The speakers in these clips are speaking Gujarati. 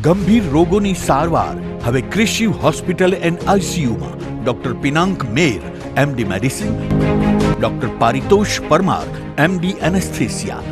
ગંભીર રોગોની સારવાર હવે કૃષિ હોસ્પિટલ એન્ડ આઈસીયુમાં doctor Pinank Mer, MD medicine, doctor Paritosh Parmar, MD anaesthesia,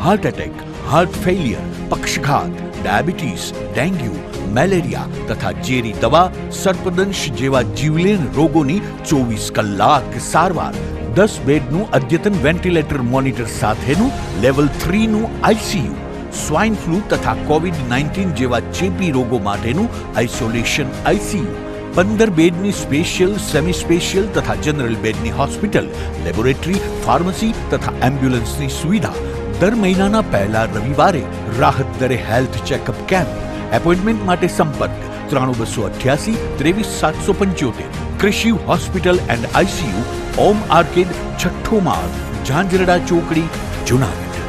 heart attack, heart failure, પક્ષઘાત, ડાયાબિટીસ, ડેન્ગ્યુ, મેલેરિયા તથા ઝેરી દવા, સર્પદંશ જેવા જીવલેણ રોગોની 24 કલાક સારવાર, 10 બેડનું અદ્યતન વેન્ટિલેટર મોનિટર સાથેનું લેવલ 3નું આઈસીયુ, સ્વાઇન ફ્લૂ તથા કોવિડ-19 જેવા ચેપી રોગો માટેનું આઇસોલેશન આઈસીયુ, 15 બેડની સ્પેશિયલ, સેમી સ્પેશિયલ તથા જનરલ બેડની હોસ્પિટલ, લેબોરેટરી, ફાર્મસી તથા એમ્બ્યુલન્સની સુવિધા, દર મહિનાના પહેલા રવિવારે રાહત દરે હેલ્થ ચેકઅપ કેમ્પ. એપોઇન્ટમેન્ટ માટે સંપર્ક 9288 23775. કૃષિ hospital and ICU, Om arcade, છઠ્ઠો માળ, ઝાંઝરડા ચોકડી, જુનાગઢ.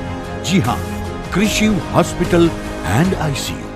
જી હા, કૃષિ હોસ્પિટલ એન્ડ આઈસીયુ.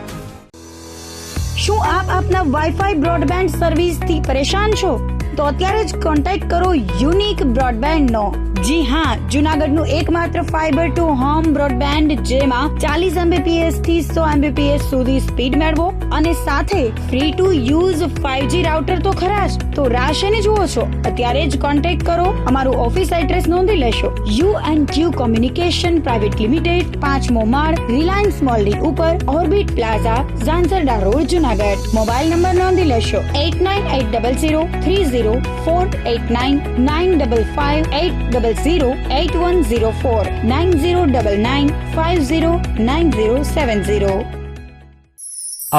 શું આપ આપના વાઈફાઈ બ્રોડબેન્ડ સર્વિસથી પરેશાન છો? તો અત્યારે જ કોન્ટેક્ટ કરો યુનિક બ્રોડબેન્ડ નો. જી હા, જુનાગઢનું એકમાત્ર ફાઈબર ટુ હોમ બ્રોડબેન્ડ, જેમાં 40 Mbps થી 100 Mbps સુધી સ્પીડ મેળવો અને સાથે free to use 5G router તો ખરા જ. તો રાહ શેની જુઓ છો? અત્યારે જ કોન્ટેક્ટ કરો. અમારું ઓફિસ એડ્રેસ નોંધી લેશો. U&Q કોમ્યુનિકેશન પ્રાઇવેટ લિમિટેડ, 5મો માળ, રિલાયન્સ મોલની ઉપર, orbit plaza, Zanzarda road, Junagadh. Mobile number નોંધી લેશો 89800304899558008104 9099509070.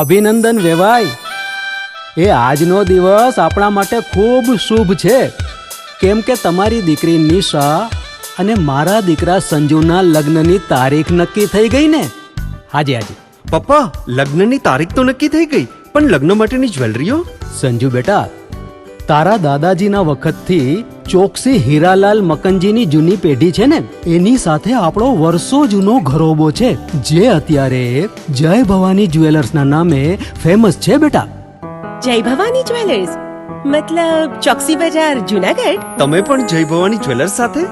અભિનંદન વેવાય. એ આજનો દિવસ આપણા માટે ખૂબ શુભ છે, કેમ કે તમારી દીકરી નિશા અને મારા દીકરા સંજુના લગ્નની તારીખ નક્કી થઈ ગઈ ને. હાજી હાજી પપ્પા, લગ્નની તારીખ તો નક્કી થઈ ગઈ, પણ લગ્ન માટેની જ્વેલરીઓ? સંજુ બેટા, તારા દાદાજીના વખતથી ચોકસી હીરાલાલ મકનજીની જૂની પેઢી છે ને, એની સાથે આપણો વર્ષો જૂનો ઘરોબો છે, જે અત્યારે જય ભવાની જ્વેલર્સના નામે ફેમસ છે બેટા. જય ભવાની જ્વેલર્સ મતલબ ચોકસી બજાર, જુનાગઢ? તમે પણ જય ભવાની જ્વેલર્સ સાથે?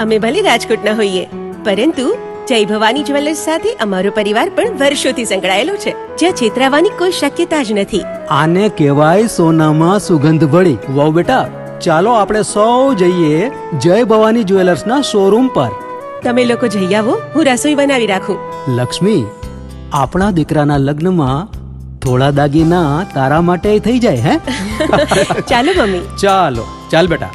અમે ભલે રાજકોટના હોઈએ, પરંતુ જય ભવાની જ્વેલર્સ સાથે અમારો પરિવાર પણ વર્ષોથી સંકળાયેલો છે, જ્યાં છેતરાવાની કોઈ શક્યતા જ નથી. આને કહેવાય સોનામાં સુગંધ ભળી. વાવ બેટા, ચાલો આપણે સૌ જઈએ જય ભવાની જ્વેલર્સના શોરૂમ પર. તમે લોકો જઈ આવો, હું રસોઈ બનાવી રાખું. લક્ષ્મી, આપણા દીકરાના લગ્નમાં થોડા દાગીના તારા માટે થઈ જાય. હે ચાલો મમ્મી. ચાલો ચાલ બેટા.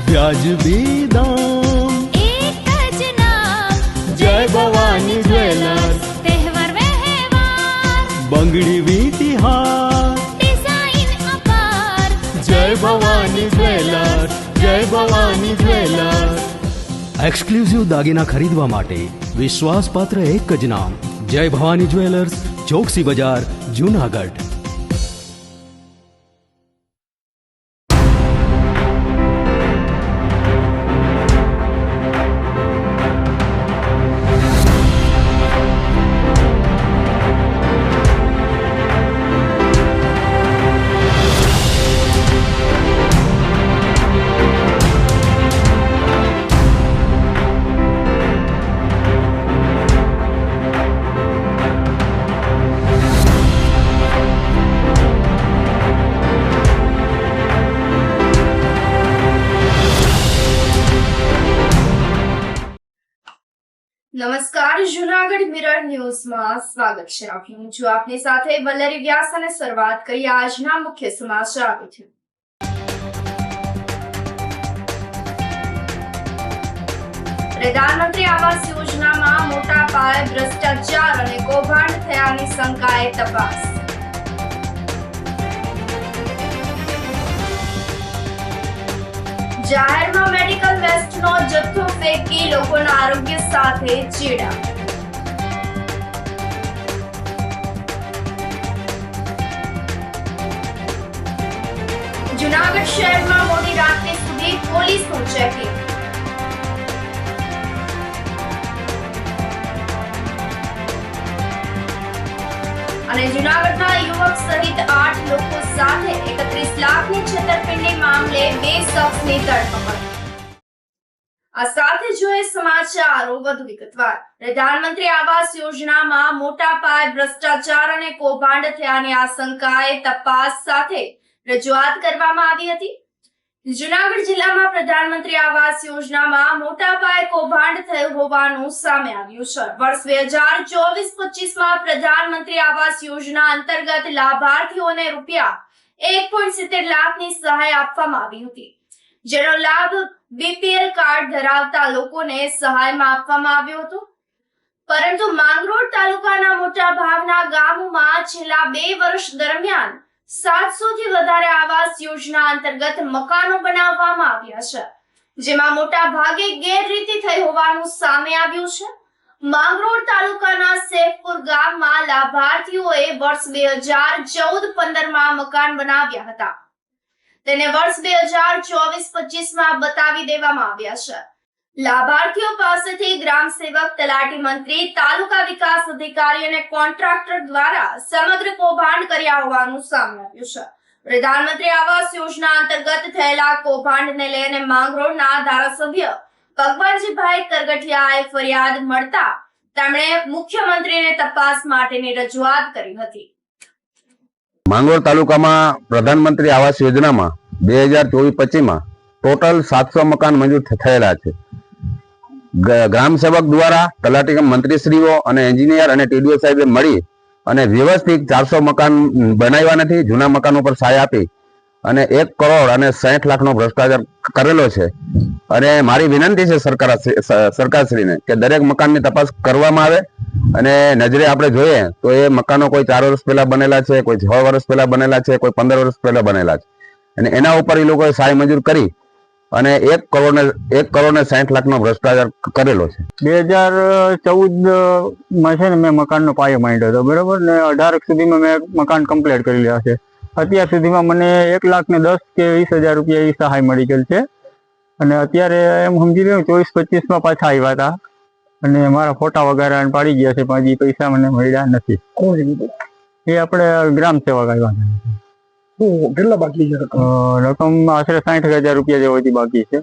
વ્યાજબી દામ, એક જ નામ, જય ભવાની જ્વેલર્સ. તહેવાર વ્યવહાર, બંગડી વીંટી હાર, ડિઝાઇન અપાર, જય ભવાની જ્વેલર્સ, જય ભવાની જ્વેલર્સ. એક્સક્લુઝિવ દાગીના ખરીદવા માટે વિશ્વાસપાત્ર એક જ નામ, જય ભવાની જ્વેલર્સ, ચોકસી બજાર, જુનાગઢ. નમસ્કાર, જુનાગઢ મિરર ન્યૂઝમાં સ્વાગત છે આપનું. હું આપની સાથે વલ્લરી વ્યાસ અને શરૂઆત કરીએ આજના મુખ્ય સમાચારોથી. પ્રધાનમંત્રી આવાસ યોજનામાં મોટા પાયે ભ્રષ્ટાચાર અને કૌભાંડ થયાની શંકાએ તપાસ. જાહેરમાં મેડિકલ વેસ્ટનો જથ્થો ફેંકી લોકોના આરોગ્ય સાથે ચેડા. જુનાગઢ શહેરમાં મોડી રાત્રે સુધી પોલીસનું ચેકિંગ. અને જૂનાગઢના યુવક સહિત 8 લોકો 7 અને 2 શખ્સની ધરપકડ. આ સાથે જોઈએ સમાચારો વધુ વિગતવાર. પ્રધાનમંત્રી આવાસ યોજનામાં મોટા પાયે ભ્રષ્ટાચાર અને કૌભાંડ થયાની આશંકાએ તપાસ સાથે રજૂઆત કરવામાં આવી હતી. જુનાગઢ જિલ્લામાં પ્રધાનમંત્રી આવાસ યોજનામાં મોટા પાયે કૌભાંડ થયું હોવાનું સામે આવ્યું છે. વર્ષ 2024-25માં પ્રધાનમંત્રી આવાસ યોજના અંતર્ગત લાભાર્થીઓને રૂપિયા 1.70 લાખની સહાય આપવામાં આવી હતી, જેનો લાભ બીપીએલ કાર્ડ ધરાવતા લોકોને સહાયમાં આપવામાં આવ્યો હતો. પરંતુ માંગરોળ તાલુકાના મોટા ભાગના ગામોમાં છેલ્લા 2 વર્ષ દરમિયાન 700 થી વધારે આવાસ યોજના અંતર્ગત મકાનો બનાવવામાં આવ્યા છે, જેમાં મોટા ભાગે ગેરરીતિ થઈ હોવાનું સામે આવ્યું છે. માંગરોળ તાલુકાના સેફપુર ગામમાં લાભાર્થીઓએ વર્ષ 2014-15માં મકાન બનાવ્યા હતા. તેને વર્ષ 2024-25માં બતાવી દેવામાં આવ્યા છે. લાભાર્થીઓ પાસેથી ગ્રામ સેવક, તલાટી મંત્રી, તાલુકા વિકાસ અધિકારી અને કોન્ટ્રાક્ટર દ્વારા સમગ્ર કૌભાંડ કર્યા હોવાનું સામે આવ્યું છે. પ્રધાનમંત્રી આવાસ યોજના અંતર્ગત થયેલા કૌભાંડને લઈને માંગરોળના ધારાસભ્ય ભગવાનજીભાઈ કરગઠિયાએ ફરિયાદ મળતા તેમણે મુખ્યમંત્રીને તપાસ માટેની રજૂઆત કરી હતી. માંગરોળ તાલુકામાં પ્રધાનમંત્રી આવાસ યોજનામાં 2024-25માં ટોટલ 700 મકાન મંજૂર થયેલા છે. ગ્રામ સેવક દ્વારા તલાટી મંત્રીશ્રીઓ અને એન્જિનિયર અને ટીડીઓ સાહેબે મળી અને વ્યવસ્થિત 400 મકાન બનાવ્યા નથી. જૂના મકાનો પર સહાય આપી અને 1 કરોડ અને 60 લાખનો ભ્રષ્ટાચાર કરેલો છે. અને મારી વિનંતી છે સરકારશ્રીને કે દરેક મકાનની તપાસ કરવામાં આવે અને નજરે આપણે જોઈએ તો એ મકાનો કોઈ 4 વર્ષ પહેલા બનેલા છે, કોઈ 6 વર્ષ પહેલા બનેલા છે, કોઈ 15 વર્ષ પહેલા બનેલા છે અને એના ઉપર એ લોકોએ સહાય મંજૂર કરી અને 1 કરોડ ને 60 લાખનો ભ્રષ્ટાચાર કરેલો છે. 2014માં છે ને મેં મકાનનો પાયો માંડ્યો હતો, બરોબર ને 18 સુધીમાં મેં મકાન કમ્પ્લીટ કરી લીધા છે. અત્યાર સુધીમાં મને 1,10,000 કે 20,000 રૂપિયા એ સહાય મળી ગયેલ છે. અને અત્યારે એમ સમજી લો 24-25માં પાછા આવ્યા હતા અને મારા ફોટા વગેરે પાડી ગયા છે, પણ હજી પૈસા મને મળ્યા નથી. એ આપણે ગ્રામ સેવક આવ્યા હતા. કેટલા બાકી છે રકમ આશરે 60,000 રૂપિયા જેવો હજી બાકી છે.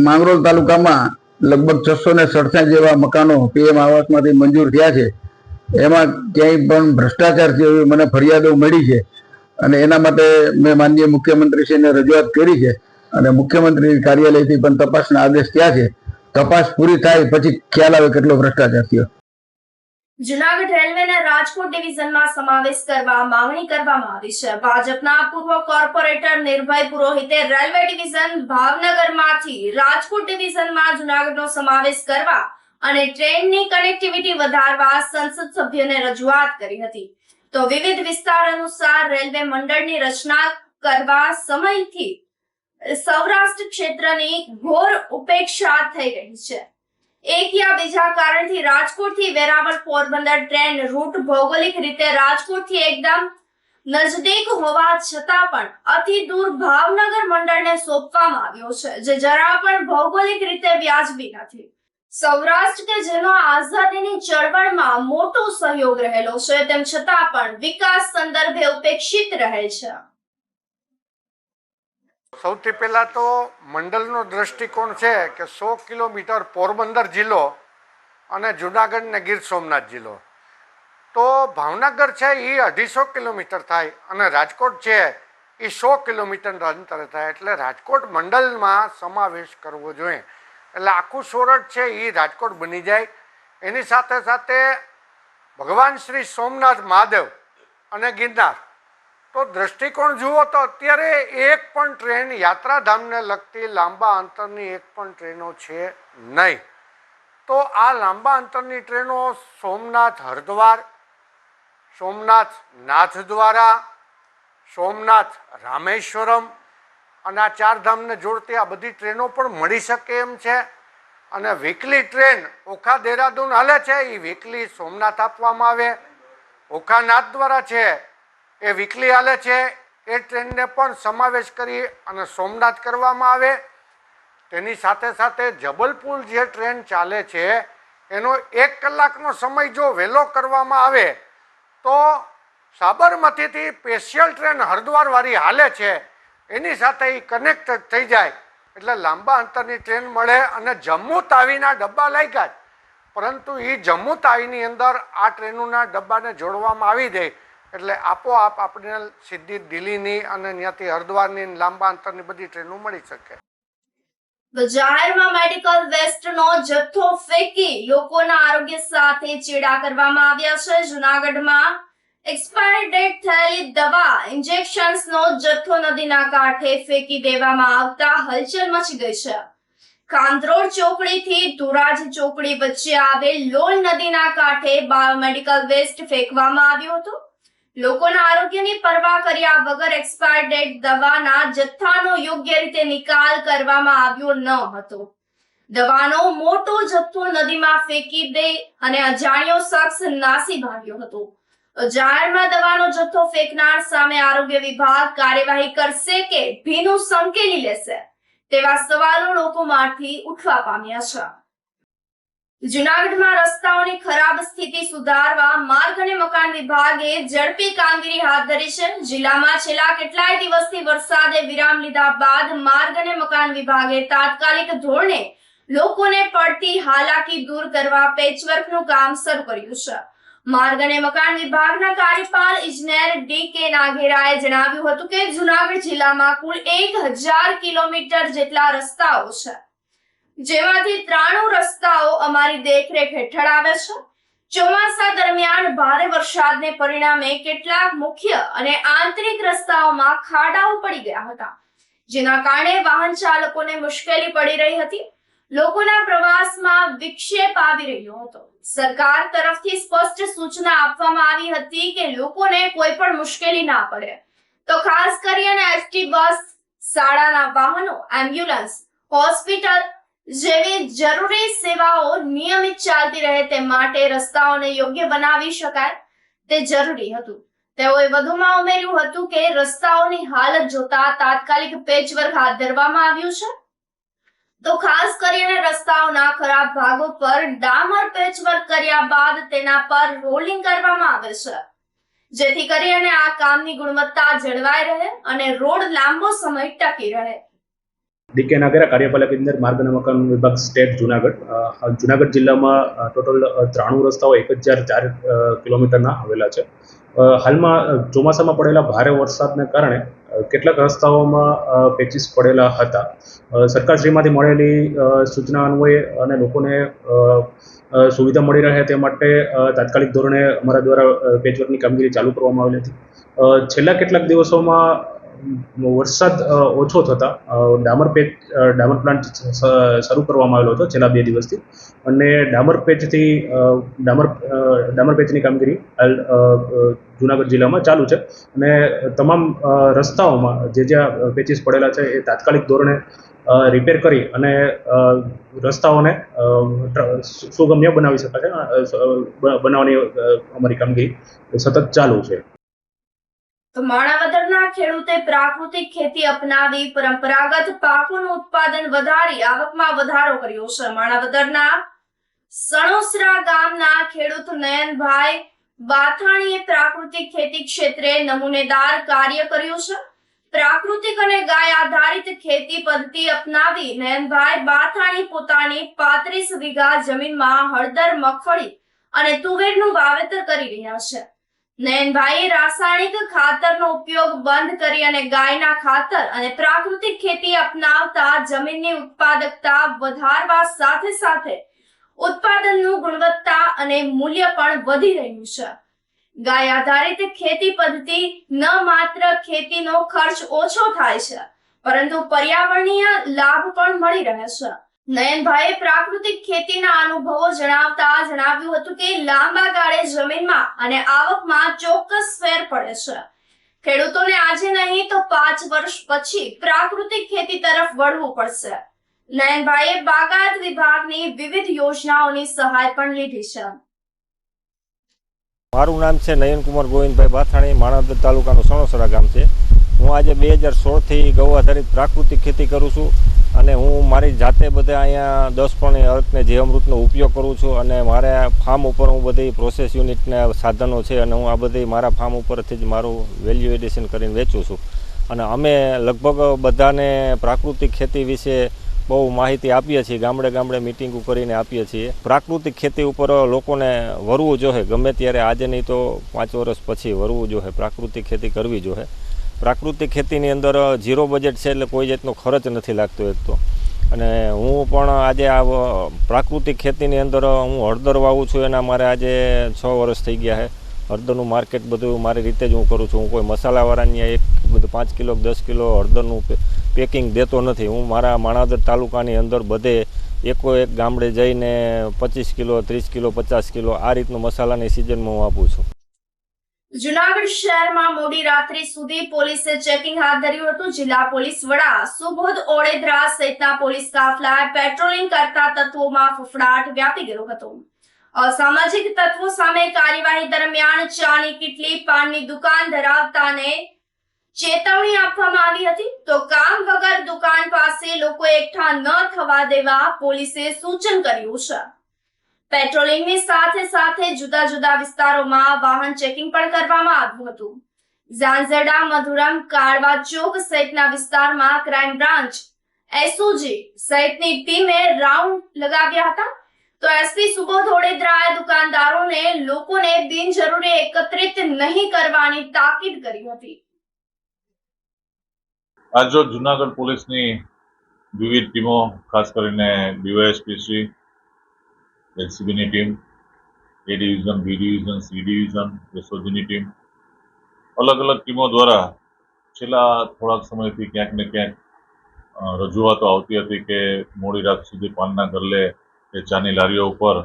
માંગરોળ તાલુકામાં લગભગ 667 જેવા મકાનો પીએમ આવાસમાંથી મંજૂર થયા છે. એમાં ક્યાંય પણ ભ્રષ્ટાચાર છે એવી મને ફરિયાદો મળી છે અને એના માટે મેં માનનીય મુખ્યમંત્રીશ્રીને રજૂઆત કરી છે અને મુખ્યમંત્રી કાર્યાલયથી પણ તપાસના આદેશ થયા છે. તપાસ પૂરી થાય પછી ખ્યાલ આવે કેટલો ભ્રષ્ટાચાર થયો. જુનાગઢ રેલવેના રાજકોટ ડિવિઝનમાં સમાવેશ કરવા માંગણી કરવામાં આવી છે. ભાજપના પૂર્વ કોર્પોરેટર નિર્ભય પુરોહિતે રેલવે ડિવિઝન ભાવનગરમાંથી રાજકોટ ડિવિઝનમાં જુનાગઢનો સમાવેશ કરવા અને ટ્રેનની કનેક્ટિવિટી વધારવા સંસદ સભ્યોને રજૂઆત કરી હતી. તો વિવિધ વિસ્તાર અનુસાર રેલવે મંડળની રચના કરવા સમયથી સૌરાષ્ટ્ર ક્ષેત્રની ઘોર ઉપેક્ષા થઈ રહી છે. એક યા બીજા કારણથી રાજકોટથી વેરાવળ પોરબંદર ટ્રેન રૂટ ભૌગોલિક રીતે રાજકોટથી એકદમ નજદીક હોવા છતાં પણ અતિ દૂર ભાવનગર મંડળને સોંપવામાં આવ્યો છે, જે જરા પણ ભૌગોલિક રીતે વ્યાજબી નથી. સૌરાષ્ટ્ર કે જેનો આઝાદીની ચળવળમાં મોટો સહયોગ રહેલો છે, તેમ છતાં પણ વિકાસ સંદર્ભે ઉપેક્ષિત રહે છે. સૌથી પહેલાં તો મંડળનો દૃષ્ટિકોણ છે કે 100 કિલોમીટર પોરબંદર જિલ્લો અને જુનાગઢ ને ગીર સોમનાથ જિલ્લો, તો ભાવનગર છે એ 250 કિલોમીટર થાય અને રાજકોટ છે એ 100 કિલોમીટરના અંતરે થાય. એટલે રાજકોટ મંડળમાં સમાવેશ કરવો જોઈએ. એટલે આખું સોરઠ છે એ રાજકોટ બની જાય. એની સાથે સાથે ભગવાન શ્રી સોમનાથ મહાદેવ અને ગિરનાર, તો દ્રષ્ટિકોણ જુઓ તો અત્યારે એક પણ ટ્રેન યાત્રાધામને લગતી લાંબા અંતરની એક પણ ટ્રેનો છે નહીં. તો આ લાંબા અંતરની ટ્રેનો સોમનાથ હરિદ્વાર, સોમનાથ નાથદ્વારા, સોમનાથ રામેશ્વરમ અને આ 4 ધામને જોડતી આ બધી ટ્રેનો પણ મળી શકે એમ છે. અને વીકલી ટ્રેન ઓખા દેહરાદૂન હાલે છે, એ વીકલી સોમનાથ આપવામાં આવે. ઓખા નાથદ્વારા છે એ વીકલી હાલે છે, એ ટ્રેનને પણ સમાવેશ કરી અને સોમનાથ કરવામાં આવે. તેની સાથે સાથે જબલપુર જે ટ્રેન ચાલે છે એનો 1 કલાકનો સમય જો વહેલો કરવામાં આવે તો સાબરમતીથી સ્પેશિયલ ટ્રેન હરિદ્વારવાળી હાલે છે, એની સાથે એ કનેક્ટ થઈ જાય એટલે લાંબા અંતરની ટ્રેન મળે. અને જમ્મુ તાવીના ડબ્બા લાગ્યા જ, પરંતુ એ જમ્મુ તાવીની અંદર આ ટ્રેનોના ડબ્બાને જોડવામાં આવી જાય એટલે આપોઆપ આપણે સીધી દિલ્હીની અને ત્યાંથી હરિદ્વારની લાંબા અંતરની બધી ટ્રેનો મળી શકે. જાહેરમાં મેડિકલ વેસ્ટનો જથ્થો ફેંકી લોકોના આરોગ્ય સાથે ચેડા કરવામાં આવ્યા છે. જૂનાગઢમાં એક્સપાયર ડેટ થયેલી દવા ઇન્જેક્શન્સનો જથ્થો નદીના કાંઠે ફેંકી દેવામાં આવતા હલચલ મચી ગઈ છે. કાંદરોડ ચોકડીથી ધોરાજી ચોકડી વચ્ચે આવેલ લોલ નદીના કાંઠે બાયોમેડિકલ વેસ્ટ ફેંકવામાં આવ્યો હતો. લોકોના આરોગ્યની પરવા કર્યા વગર એક્સપાયર ડેટ દવાના જથ્થાનો યોગ્ય રીતે નિકાલ કરવામાં આવ્યો ન હતો. દવાનો મોટો જથ્થો નદીમાં ફેંકી દે અને અજાણ્યો શખ્સ નાસી ભાગ્યો હતો. જાહેરમાં દવાનો જથ્થો ફેંકનાર સામે આરોગ્ય વિભાગ કાર્યવાહી કરશે કે ભીનું સંકેલી લેશે તેવા સવાલો લોકોમાંથી ઉઠવા પામ્યા છે. જૂનાગઢમાં રસ્તાઓની ખરાબ સ્થિતિ સુધારવા માર્ગ અને મકાન વિભાગે ઝડપી કામગીરી હાથ ધરી છે. જિલ્લામાં છેલ્લા કેટલાય દિવસથી વરસાદે વિરામ લીધા બાદ માર્ગ અને મકાન વિભાગે તાત્કાલિક ધોરણે લોકોને પડતી હાલાકી દૂર કરવા પેચવર્કનું કામ શરૂ કર્યું છે. માર્ગ અને મકાન વિભાગના કાર્યપાલ ઇજનેર ડી.કે. નાઘેરાએ જણાવ્યું હતું કે જૂનાગઢ જિલ્લામાં કુલ 1000 કિલોમીટર જેટલા રસ્તાઓ છે, જેમાંથી 93 રસ્તાઓ અમારી દેખરેખ હેઠળ આવે છે. ચોમાસા દરમિયાન ભારે વરસાદને પરિણામે કેટલાક મુખ્ય અને આંતરિક રસ્તાઓમાં ખાડાઓ પડી ગયા હતા, જેના કારણે વાહન ચાલકોને મુશ્કેલી પડી રહી હતી. લોકોના પ્રવાસમાં વિક્ષેપ આવી રહ્યો હતો. સરકાર તરફથી સ્પષ્ટ સૂચના આપવામાં આવી હતી કે લોકોને કોઈ પણ મુશ્કેલી ના પડે તો ખાસ કરીને એસટી બસ, શાળાના વાહનો, એમ્બ્યુલન્સ, હોસ્પિટલ જેવી જરૂરી સેવાઓ નિયમિત ચાલતી રહે તે માટે રસ્તાઓને યોગ્ય બનાવી શકાય તે જરૂરી હતું. તેઓએ વધુમાં ઉમેર્યું હતું કે રસ્તાઓની હાલત જોતા તાત્કાલિક પેચવર્ક હાથ ધરવામાં આવ્યું છે, તો ખાસ કરીને રસ્તાઓના ખરાબ ભાગો પર ડામર પેચવર્ક કર્યા બાદ તેના પર રોલિંગ કરવામાં આવે છે, જેથી કરીને આ કામની ગુણવત્તા જળવાઈ રહે અને રોડ લાંબો સમય ટકી રહે. ડી.કે. નાઘેરા, કાર્યપાલક ઇજનેર માર્ગ અને મકાન વિભાગ સ્ટેટ જુનાગઢ. જુનાગઢ જિલ્લામાં ટોટલ 93 રસ્તાઓ 1004 કિલોમીટરના આવેલા છે. હાલમાં ચોમાસામાં પડેલા ભારે વરસાદને કારણે કેટલાક રસ્તાઓમાં પેચીસ પડેલા હતા. સરકારશ્રીમાંથી મળેલી સૂચના અન્વયે અને લોકોને સુવિધા મળી રહે તે માટે તાત્કાલિક ધોરણે અમારા દ્વારા પેચવર્કની કામગીરી ચાલુ કરવામાં આવેલી હતી. છેલ્લા કેટલાક દિવસોમાં વરસાદ ઓછો થતાં ડામર પ્લાન્ટ શરૂ કરવામાં આવેલો હતો છેલ્લા 2 દિવસથી, અને ડામર પેચની કામગીરી હાલ જુનાગઢ જિલ્લામાં ચાલુ છે. અને તમામ રસ્તાઓમાં જ્યાં પેચીસ પડેલા છે એ તાત્કાલિક ધોરણે રિપેર કરી અને રસ્તાઓને સુગમ્ય બનાવી શકાય છે. બનાવવાની અમારી કામગીરી સતત ચાલુ છે. તો માણાવદરના ખેડૂતે પ્રાકૃતિક ખેતી અપનાવી પરંપરાગત પાકોનું ઉત્પાદન વધારી આવકમાં વધારો કર્યો છે. માણાવદરના સણોસરા ગામના ખેડૂત નયનભાઈ બાથાણીએ પ્રાકૃતિક ખેતી ક્ષેત્રે નમૂનેદાર કાર્ય કર્યું છે. પ્રાકૃતિક અને ગાય આધારિત ખેતી પદ્ધતિ અપનાવી નયનભાઈ બાથાણી પોતાની 35 વીઘા જમીનમાં હળદર, મગફળી અને તુવેરનું વાવેતર કરી રહ્યા છે. નયનભાઈએ રાસાયણિક ખાતરનો ઉપયોગ બંધ કરી અને ગાયના ખાતર અને પ્રાકૃતિક ખેતી અપનાવતા જમીનની ઉત્પાદકતા વધારવા સાથે સાથે ઉત્પાદનનું ગુણવત્તા અને મૂલ્ય પણ વધી રહ્યું છે. ગાય આધારિત ખેતી પદ્ધતિ ન માત્ર ખેતીનો ખર્ચ ઓછો થાય છે, પરંતુ પર્યાવરણીય લાભ પણ મળી રહે છે. નયનભાઈએ પ્રાકૃતિક ખેતીના અનુભવો જણાવતા જણાવ્યું હતું કે લાંબા ગાળે જમીનમાં અને આવકમાં ચોક્કસ ફેર પડે છે. ખેડૂતોને આજે નહીં તો 5 વર્ષ પછી પ્રાકૃતિક ખેતી તરફ વળવું પડશે. નયનભાઈએ બાગાયત વિભાગની વિવિધ યોજનાઓની સહાય પણ લીધી છે. મારું નામ છે નયનકુમાર ગોવિંદભાઈ બાથાણી, માણાવદર તાલુકાનું સણોસરા ગામ છે. હું આજે 2016થી ગૌ આધારિત પ્રાકૃતિક ખેતી કરું છું અને હું મારી જાતે બધે અહીંયા 10 પણ અર્કને જીવામૃતનો ઉપયોગ કરું છું અને મારા ફાર્મ ઉપર હું બધી પ્રોસેસ યુનિટના સાધનો છે અને હું આ બધી મારા ફાર્મ ઉપરથી જ મારું વેલ્યુ એડિશન કરીને વેચું છું. અને અમે લગભગ બધાને પ્રાકૃતિક ખેતી વિશે બહુ માહિતી આપીએ છીએ, ગામડે ગામડે મિટિંગો કરીને આપીએ છીએ. પ્રાકૃતિક ખેતી ઉપર લોકોને વરવું જોઈએ, ગમે ત્યારે, આજે નહીં તો 5 વર્ષ પછી વરવું જોઈએ, પ્રાકૃતિક ખેતી કરવી જોઈએ. પ્રાકૃતિક ખેતીની અંદર 0 બજેટ છે, એટલે કોઈ જાતનો ખર્ચ નથી લાગતો એક તો. અને હું પણ આજે આ પ્રાકૃતિક ખેતીની અંદર હું હળદર વાવું છું, એના મારે આજે 6 વર્ષ થઈ ગયા છે. હળદરનું માર્કેટ બધું મારી રીતે જ હું કરું છું. હું કોઈ મસાલાવાળાની એક બધું 5 કિલો 10 કિલો હળદરનું પેકિંગ દેતો નથી. હું મારા માણાવદર તાલુકાની અંદર બધે એકો એક ગામડે જઈને 25 કિલો 30 કિલો 50 કિલો આ રીતનું મસાલાની સિઝનમાં હું આપું છું. જુનાગઢ શહેરમાં મોડી રાત્રિ સુધી પોલીસે ચેકિંગ હાથ ધર્યું હતું. જિલ્લા પોલીસ વડા સુબોધ ઓળેદરા સહિતના પોલીસ કાફલાએ પેટ્રોલિંગ કરતા તત્વોમાં ફફડાટ વ્યાપી ગયો હતો. અસામાજિક તત્વો સામે કાર્યવાહી દરમિયાન ચાની કીટલી, પાનની દુકાન ધરાવતાને ચેતવણી આપવામાં આવી હતી, તો કામ વગર દુકાન પાસે લોકો એકઠા ન થવા દેવા પોલીસે સૂચન કર્યું છે. પેટ્રોલિંગની સાથે સાથે જુદા જુદા વિસ્તારોમાં વાહન ચેકિંગ પણ કરવામાં આવ્યું હતું. ઝાંઝરડા, મધુરમ, કાળવા ચોક સહિતના વિસ્તારમાં ક્રાઇમ બ્રાન્ચ, એસઓજી સહિતની ટીમે રાઉન્ડ લગાવ્યા હતા. તો એસપી સુબોધ ઓળેદરાએ દુકાનદારોને લોકોને બિનજરૂરી એકત્રિત નહીં કરવાની તાકીદ કરી હતી. આજ રોજ જુનાગઢ પોલીસની વિવિધ ટીમો, ખાસ કરીને ડીવાયએસપી, એલસીબીની team, A division, B division, C division, એસઓજીની ટીમ, અલગ અલગ ટીમો દ્વારા છેલ્લા થોડાક સમયથી ક્યાંક ને ક્યાંક રજૂઆતો આવતી હતી કે મોડી રાત સુધી પાનના ગલ્લે કે ચાની લારીઓ ઉપર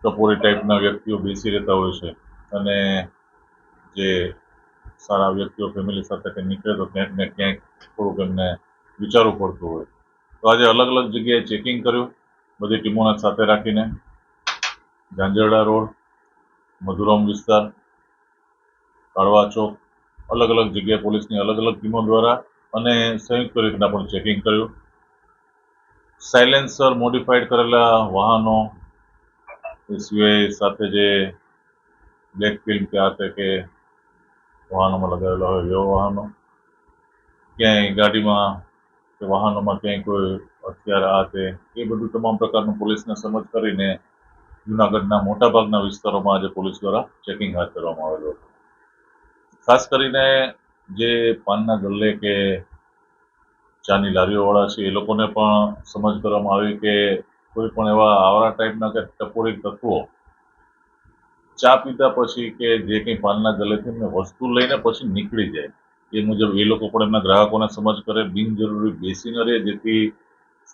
ટપોરી ટાઈપના વ્યક્તિઓ બેસી રહેતા હોય છે અને જે સારા વ્યક્તિઓ ફેમિલી સાથે નીકળે તો ક્યાંક ને ક્યાંક થોડુંક એમને વિચારવું પડતું હોય. તો આજે અલગ અલગ જગ્યાએ ચેકિંગ કર્યું, બધી ટીમોને સાથે રાખીને. ઝાંઝરડા રોડ, મધુરમ વિસ્તાર, કાળવા ચોક, અલગ અલગ જગ્યાએ પોલીસની અલગ અલગ ટીમો દ્વારા અને સંયુક્ત રીતના પણ ચેકિંગ કર્યું. સાયલેન્સર મોડિફાઈડ કરેલા વાહનો, એ સિવાય સાથે જે બ્લેક ફિલ્મ કે આ કે વાહનોમાં લગાવેલા હોય એવા વાહનો, ક્યાંય ગાડીમાં કે વાહનોમાં ક્યાંય કોઈ હથિયાર આ તે એ બધું તમામ પ્રકારનું પોલીસને સમજ કરીને જૂનાગઢના મોટાભાગના વિસ્તારોમાં આજે પોલીસ દ્વારા ચેકિંગ હાથ ધરવામાં આવેલું હતું. ખાસ કરીને જે પાનના ગલ્લે કે ચાની લારીઓવાળા છે એ લોકોને પણ સમજ કરવામાં આવી કે કોઈ પણ એવા આવરા ટાઈપના કે ટપોરી તત્વો ચા પીતા પછી કે જે કંઈ પાનના ગલ્લેથી એમને વસ્તુ લઈને પછી નીકળી જાય, એ મુજબ એ લોકો પણ એમના ગ્રાહકોને સમજ કરે, બિનજરૂરી બેસી ન રહે, જેથી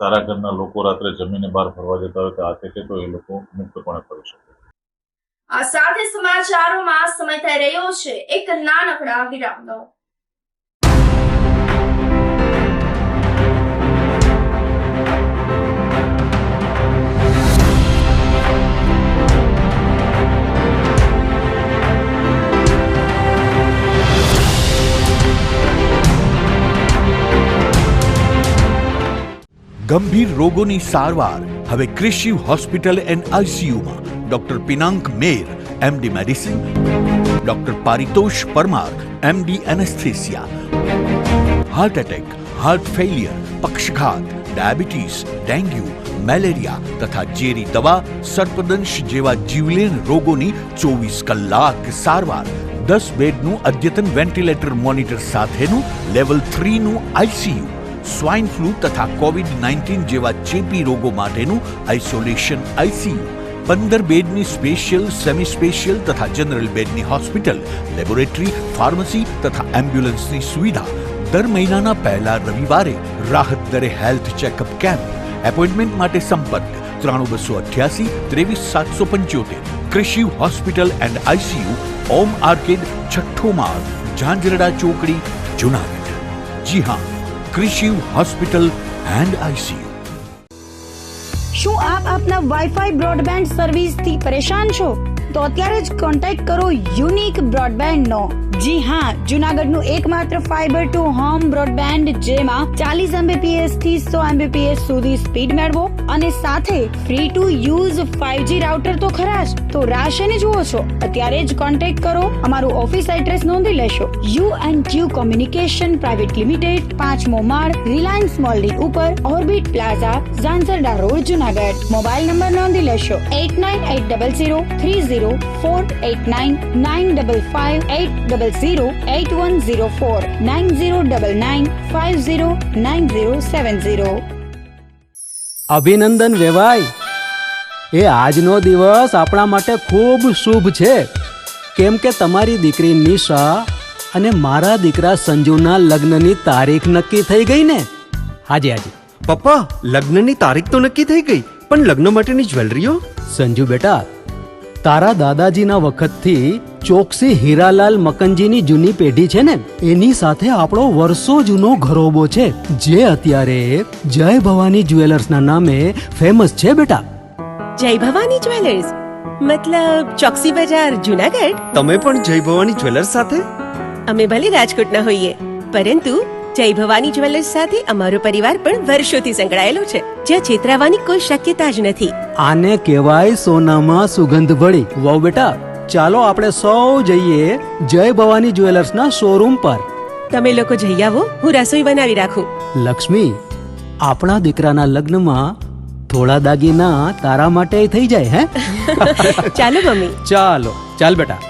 સારા ઘરના લોકો રાત્રે જમીને બહાર ફરવા જતા હોય તો આ તે તો એ લોકો મુક્તપણે ફરી શકે. આ સાથે સમાચારોમાં સમય થઈ રહ્યો છે એક નાનકડા વિરામનો. ગંભીર રોગોની સારવાર હવે ક્રિશિવ હોસ્પિટલ એન્ડ આઈસીયુમાં doctor Pinank Mer, MD medicine, doctor Paritosh Parmar, MD anaesthesia, heart attack, heart failure, પક્ષઘાત, ડાયાબિટીસ, ડેન્ગ્યુ, મેલેરિયા તથા ઝેરી દવા, સર્પદંશ જેવા જીવલેણ રોગોની 24 કલાક સારવાર, 10 બેડનું અદ્યતન વેન્ટિલેટર મોનિટર સાથેનું લેવલ 3નું આઈસીયુ, સ્વાઇન ફ્લૂ તથા કોવિડ-19 જેવા ચેપી રોગો માટેનું આઇસોલેશન આઈસીયુ, 15 બેડની સ્પેશિયલ, સેમી સ્પેશિયલ તથા જનરલ બેડની હોસ્પિટલ, લેબોરેટરી, ફાર્મસી તથા એમ્બ્યુલન્સની સુવિધા. દર મહિનાના પહેલા રવિવારે રાહત દરે હેલ્થ ચેકઅપ કેમ્પ. એપોઇન્ટમેન્ટ માટે સંપર્ક 9288 23775. Krishiv hospital and ICU, Om arcade, છઠ્ઠો માળ, ઝાંઝરડા ચોકડી, જુનાગઢ. જી હા, ક્રિશિવ હોસ્પિટલ એન્ડ આઈસીયુ. શું આપ આપના વાઈફાઈ બ્રોડબેન્ડ સર્વિસથી પરેશાન છો? તો અત્યારે જ કોન્ટેક્ટ કરો યુનિક બ્રોડબેન્ડ નો. જી હા, જુનાગઢનું એકમાત્ર ફાઈબર ટુ હોમ બ્રોડબેન્ડ જેમાં 40 Mbps થી 100 Mbps સુધી સ્પીડ મેળવો અને સાથે free to use 5G router તો ખરા જ. તો રાહ શેની જુઓ છો? અત્યારે જ કોન્ટેક્ટ કરો. અમારું ઓફિસ એડ્રેસ નોંધી લેશો. U&Q કોમ્યુનિકેશન પ્રાઇવેટ લિમિટેડ, 5મો માળ, રિલાયન્સ મોલની ઉપર, orbit plaza, Zanzarda road, Junagadh. Mobile number નોંધી લેશો 89803048995580808104 9099509070. અભિનંદન વેવાય. એ આજનો દિવસ આપણા માટે ખૂબ શુભ છે, કેમ કે તમારી દીકરી નિશા અને મારા દીકરા સંજુના લગ્નની તારીખ નક્કી થઈ ગઈ ને. હાજી હાજી પપ્પા, લગ્નની તારીખ તો નક્કી થઈ ગઈ, પણ લગ્ન માટેની જ્વેલરીઓ? સંજુ બેટા, તારા દાદાજીના વખતથી ચોકસી હીરાલાલ મકનજીની જૂની પેઢી છે ને, એની સાથે આપણો વર્ષો જૂનો ઘરોબો છે, જે અત્યારે જય ભવાની જ્વેલર્સના નામે ફેમસ છે બેટા. જય ભવાની જ્વેલર્સ મતલબ ચોકસી બજાર, જુનાગઢ? તમે પણ જય ભવાની જ્વેલર્સ સાથે? અમે ભલે રાજકોટના હોઈએ, પરંતુ જય ભવાની જ્વેલર્સ સાથે અમારો પરિવાર પણ વર્ષોથી સંકળાયેલો છે, જ્યાં છેતરાવાની કોઈ શક્યતા જ નથી. આને કહેવાય સોનામાં સુગંધ ભળી. વાવ બેટા, ચાલો આપણે સૌ જઈએ જય ભવાની જ્વેલર્સના શોરૂમ પર. તમે લોકો જઈ આવો, હું રસોઈ બનાવી રાખું. લક્ષ્મી, આપણા દીકરાના લગ્નમાં થોડા દાગીના તારા માટે થઈ જાય. હે ચાલો મમ્મી. ચાલો ચાલ બેટા.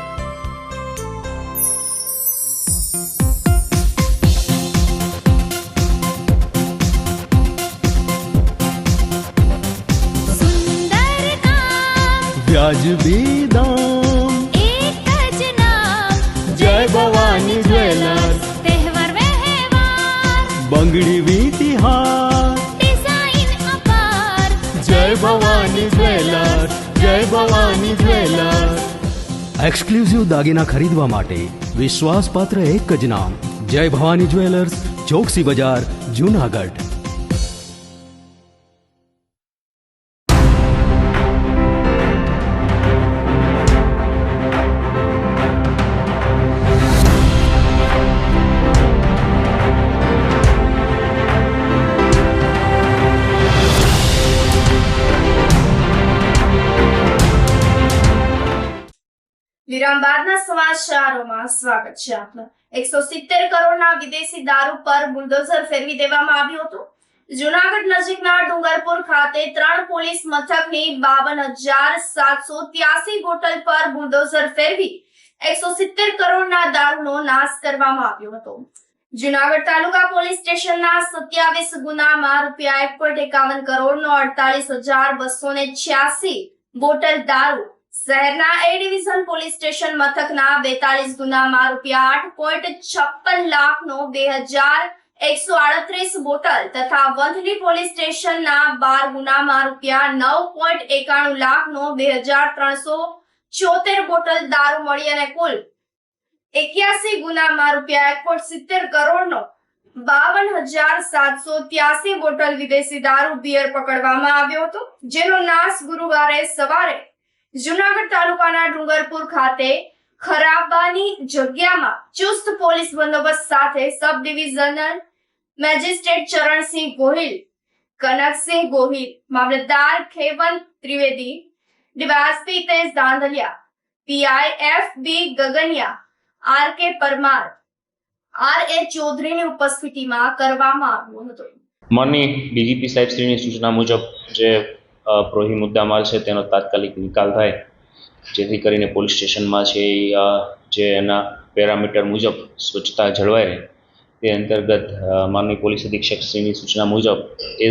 વ્યાજબી દામ, એક જ નામ, જય ભવાની જ્વેલર્સ. તહેવાર વ્યવહાર, બંગડી વીટી હાર, ડિઝાઇન અપાર, જય ભવાની જ્વેલર્સ, જય ભવાની જ્વેલર્સ. એક્સક્લુઝિવ દાગીના ખરીદવા માટે વિશ્વાસપાત્ર એક જ નામ, જય ભવાની જ્વેલર્સ, ચોકસી બજાર, જુનાગઢ. વિરામ બાદના સમાચારોમાં સ્વાગત છે આપનું. 170 કરોડના વિદેશી દારૂ પર બુલડોઝર ફેરવી દેવામાં આવ્યું હતું. જુનાગઢ નજીકના ડુંગરપુર ખાતે 3 પોલીસ મથકની 52,783 બોટલ પર બુલડોઝર ફેરવી 170 કરોડના દારૂનો નાશ કરવામાં આવ્યો હતો. જુનાગઢ તાલુકા પોલીસ સ્ટેશનના 27 ગુનામાં ₹1.51 કરોડનો 48,286 બોટલ દારૂ, શહેરના એ ડિવિઝન પોલીસ સ્ટેશન મથકના 42 ગુનામાં ₹8.56 લાખનો 2,138 બોટલ તથા વંથલી પોલીસ સ્ટેશનના 12 ગુનામાં ₹9.91 લાખનો 2,374 બોટલ દારૂ મળી અને કુલ 81 ગુનામાં ₹1.70 કરોડનો 52,783 બોટલ વિદેશી દારૂ બિયર પકડવામાં આવ્યો હતો, જેનો નાશ ગુરુવારે સવારે જુનાગઢ તાલુકાના ડુંગરપુર ખાતે ખરાબાની જગ્યામાં ચુસ્ત પોલીસ બંદોબસ્ત સાથે sub divisional magistrate Charansinh Gohil, Kanaksinh Gohil, મામલતદાર Khevant Trivedi, DYSP Tej Dhandhaliya, PI FB Gaganiya, RK Parmar, RA ચૌધરીની ઉપસ્થિતિમાં કરવામાં આવ્યો હતો. માનની ડીજીપી સાહેબ શ્રીની સૂચના મુજબ જે પ્રોહી મુદ્દામાલ છે તેનો તાત્કાલિક નિકાલ થાય, જેથી કરીને પોલીસ સ્ટેશનમાં છે જે એના પેરામીટર મુજબ સ્વચ્છતા જળવાઈ રહે. તે અંતર્ગત માનની પોલીસ અધિક્ષક શ્રીની સૂચના મુજબ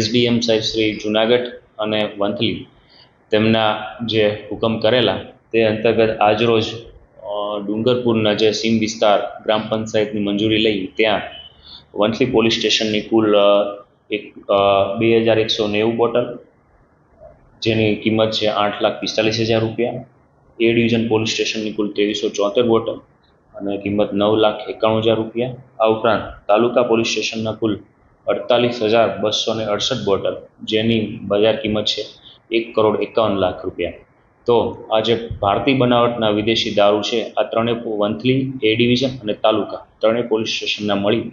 SDM સાહેબ શ્રી જુનાગઢ અને વંથલી તેમના જે હુકમ કરેલા તે અંતર્ગત આજરોજ ડુંગરપુરના જે સીમ વિસ્તાર ગ્રામ પંચાયતની મંજૂરી લઈ ત્યાં વંથલી પોલીસ સ્ટેશનની કુલ 2,190 બોટલ, જેની કિંમત છે ₹8,45,000, એ ડિવિઝન પોલીસ સ્ટેશનની કુલ 2,374 બોટલ અને કિંમત ₹9,91,000. આ ઉપરાંત તાલુકા પોલીસ સ્ટેશનના કુલ 48,268 બોટલ, જેની બજાર કિંમત છે ₹1,51,00,000. તો આ જે ભારતીય બનાવટના વિદેશી દારૂ છે આ ત્રણેય વંથલી, એ ડિવિઝન અને તાલુકા ત્રણેય પોલીસ સ્ટેશનના મળી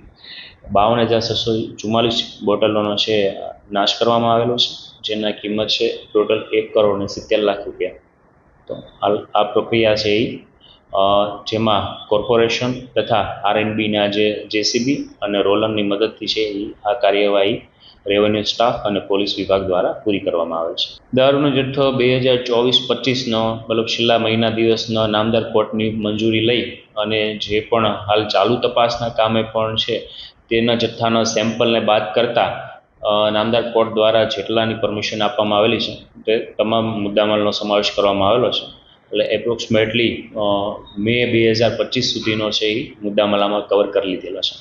52,644 બોટલોનો છે નાશ કરવામાં આવેલો છે, જેના કિંમત છે ટોટલ 1,70,00,000 રૂપિયા. તો હાલ આ પ્રક્રિયા છે એ જેમાં કોર્પોરેશન તથા RNBના જે JCB અને રોલરની મદદથી છે એ આ કાર્યવાહી રેવન્યુ સ્ટાફ અને પોલીસ વિભાગ દ્વારા પૂરી કરવામાં આવે છે. દારૂનો જથ્થો 2024-25નો મતલબ છેલ્લા મહિના દિવસનો નામદાર કોર્ટની મંજૂરી લઈ અને જે પણ હાલ ચાલુ તપાસના કામે પણ છે તેના જથ્થાના સેમ્પલને બાદ કરતા નામદાર કોર્ટ દ્વારા જેટલાની પરમિશન આપવામાં આવેલી છે તે તમામ મુદ્દામાલનો સમાવેશ કરવામાં આવેલો છે. એટલે એપ્રોક્સિમેટલી મે 2025 સુધીનો છે એ મુદ્દામાલ આમાં કવર કરી લીધેલો છે.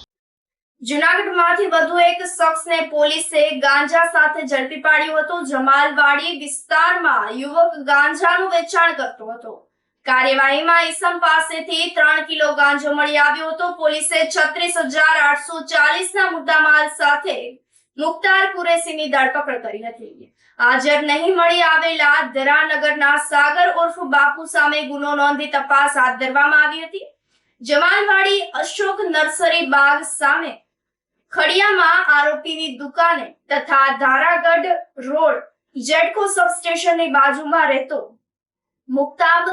જૂનાગઢમાંથી વધુ એક શખ્સને પોલીસે ગાંજા સાથે ઝડપી પાડ્યો હતો. જમાલવાડી વિસ્તારમાં યુવક ગાંજાનું વેચાણ કરતો હતો. કાર્યવાહીમાં ઈસમ પાસેથી 3 કિલો ગાંજો મળી આવ્યો હતો. પોલીસે 36,840ના મુદ્દામાલ સાથે મુખ્તાર કુરેશીની ધરપકડ કરી હતી. હાજર નહીં મળી આવેલા ધરાનગરના સાગર ઉર્ફ બાપુ સામે ગુનો નોંધી તપાસ હાથ ધરવામાં આવી હતી. જમાલવાડી અશોક નર્સરી બાગ સામે ખડિયામાં આરોપીની દુકાને તથા ધારાગઢ રોડ જેડકો સબસ્ટેશનની બાજુમાં રહેતો મુક્તાબ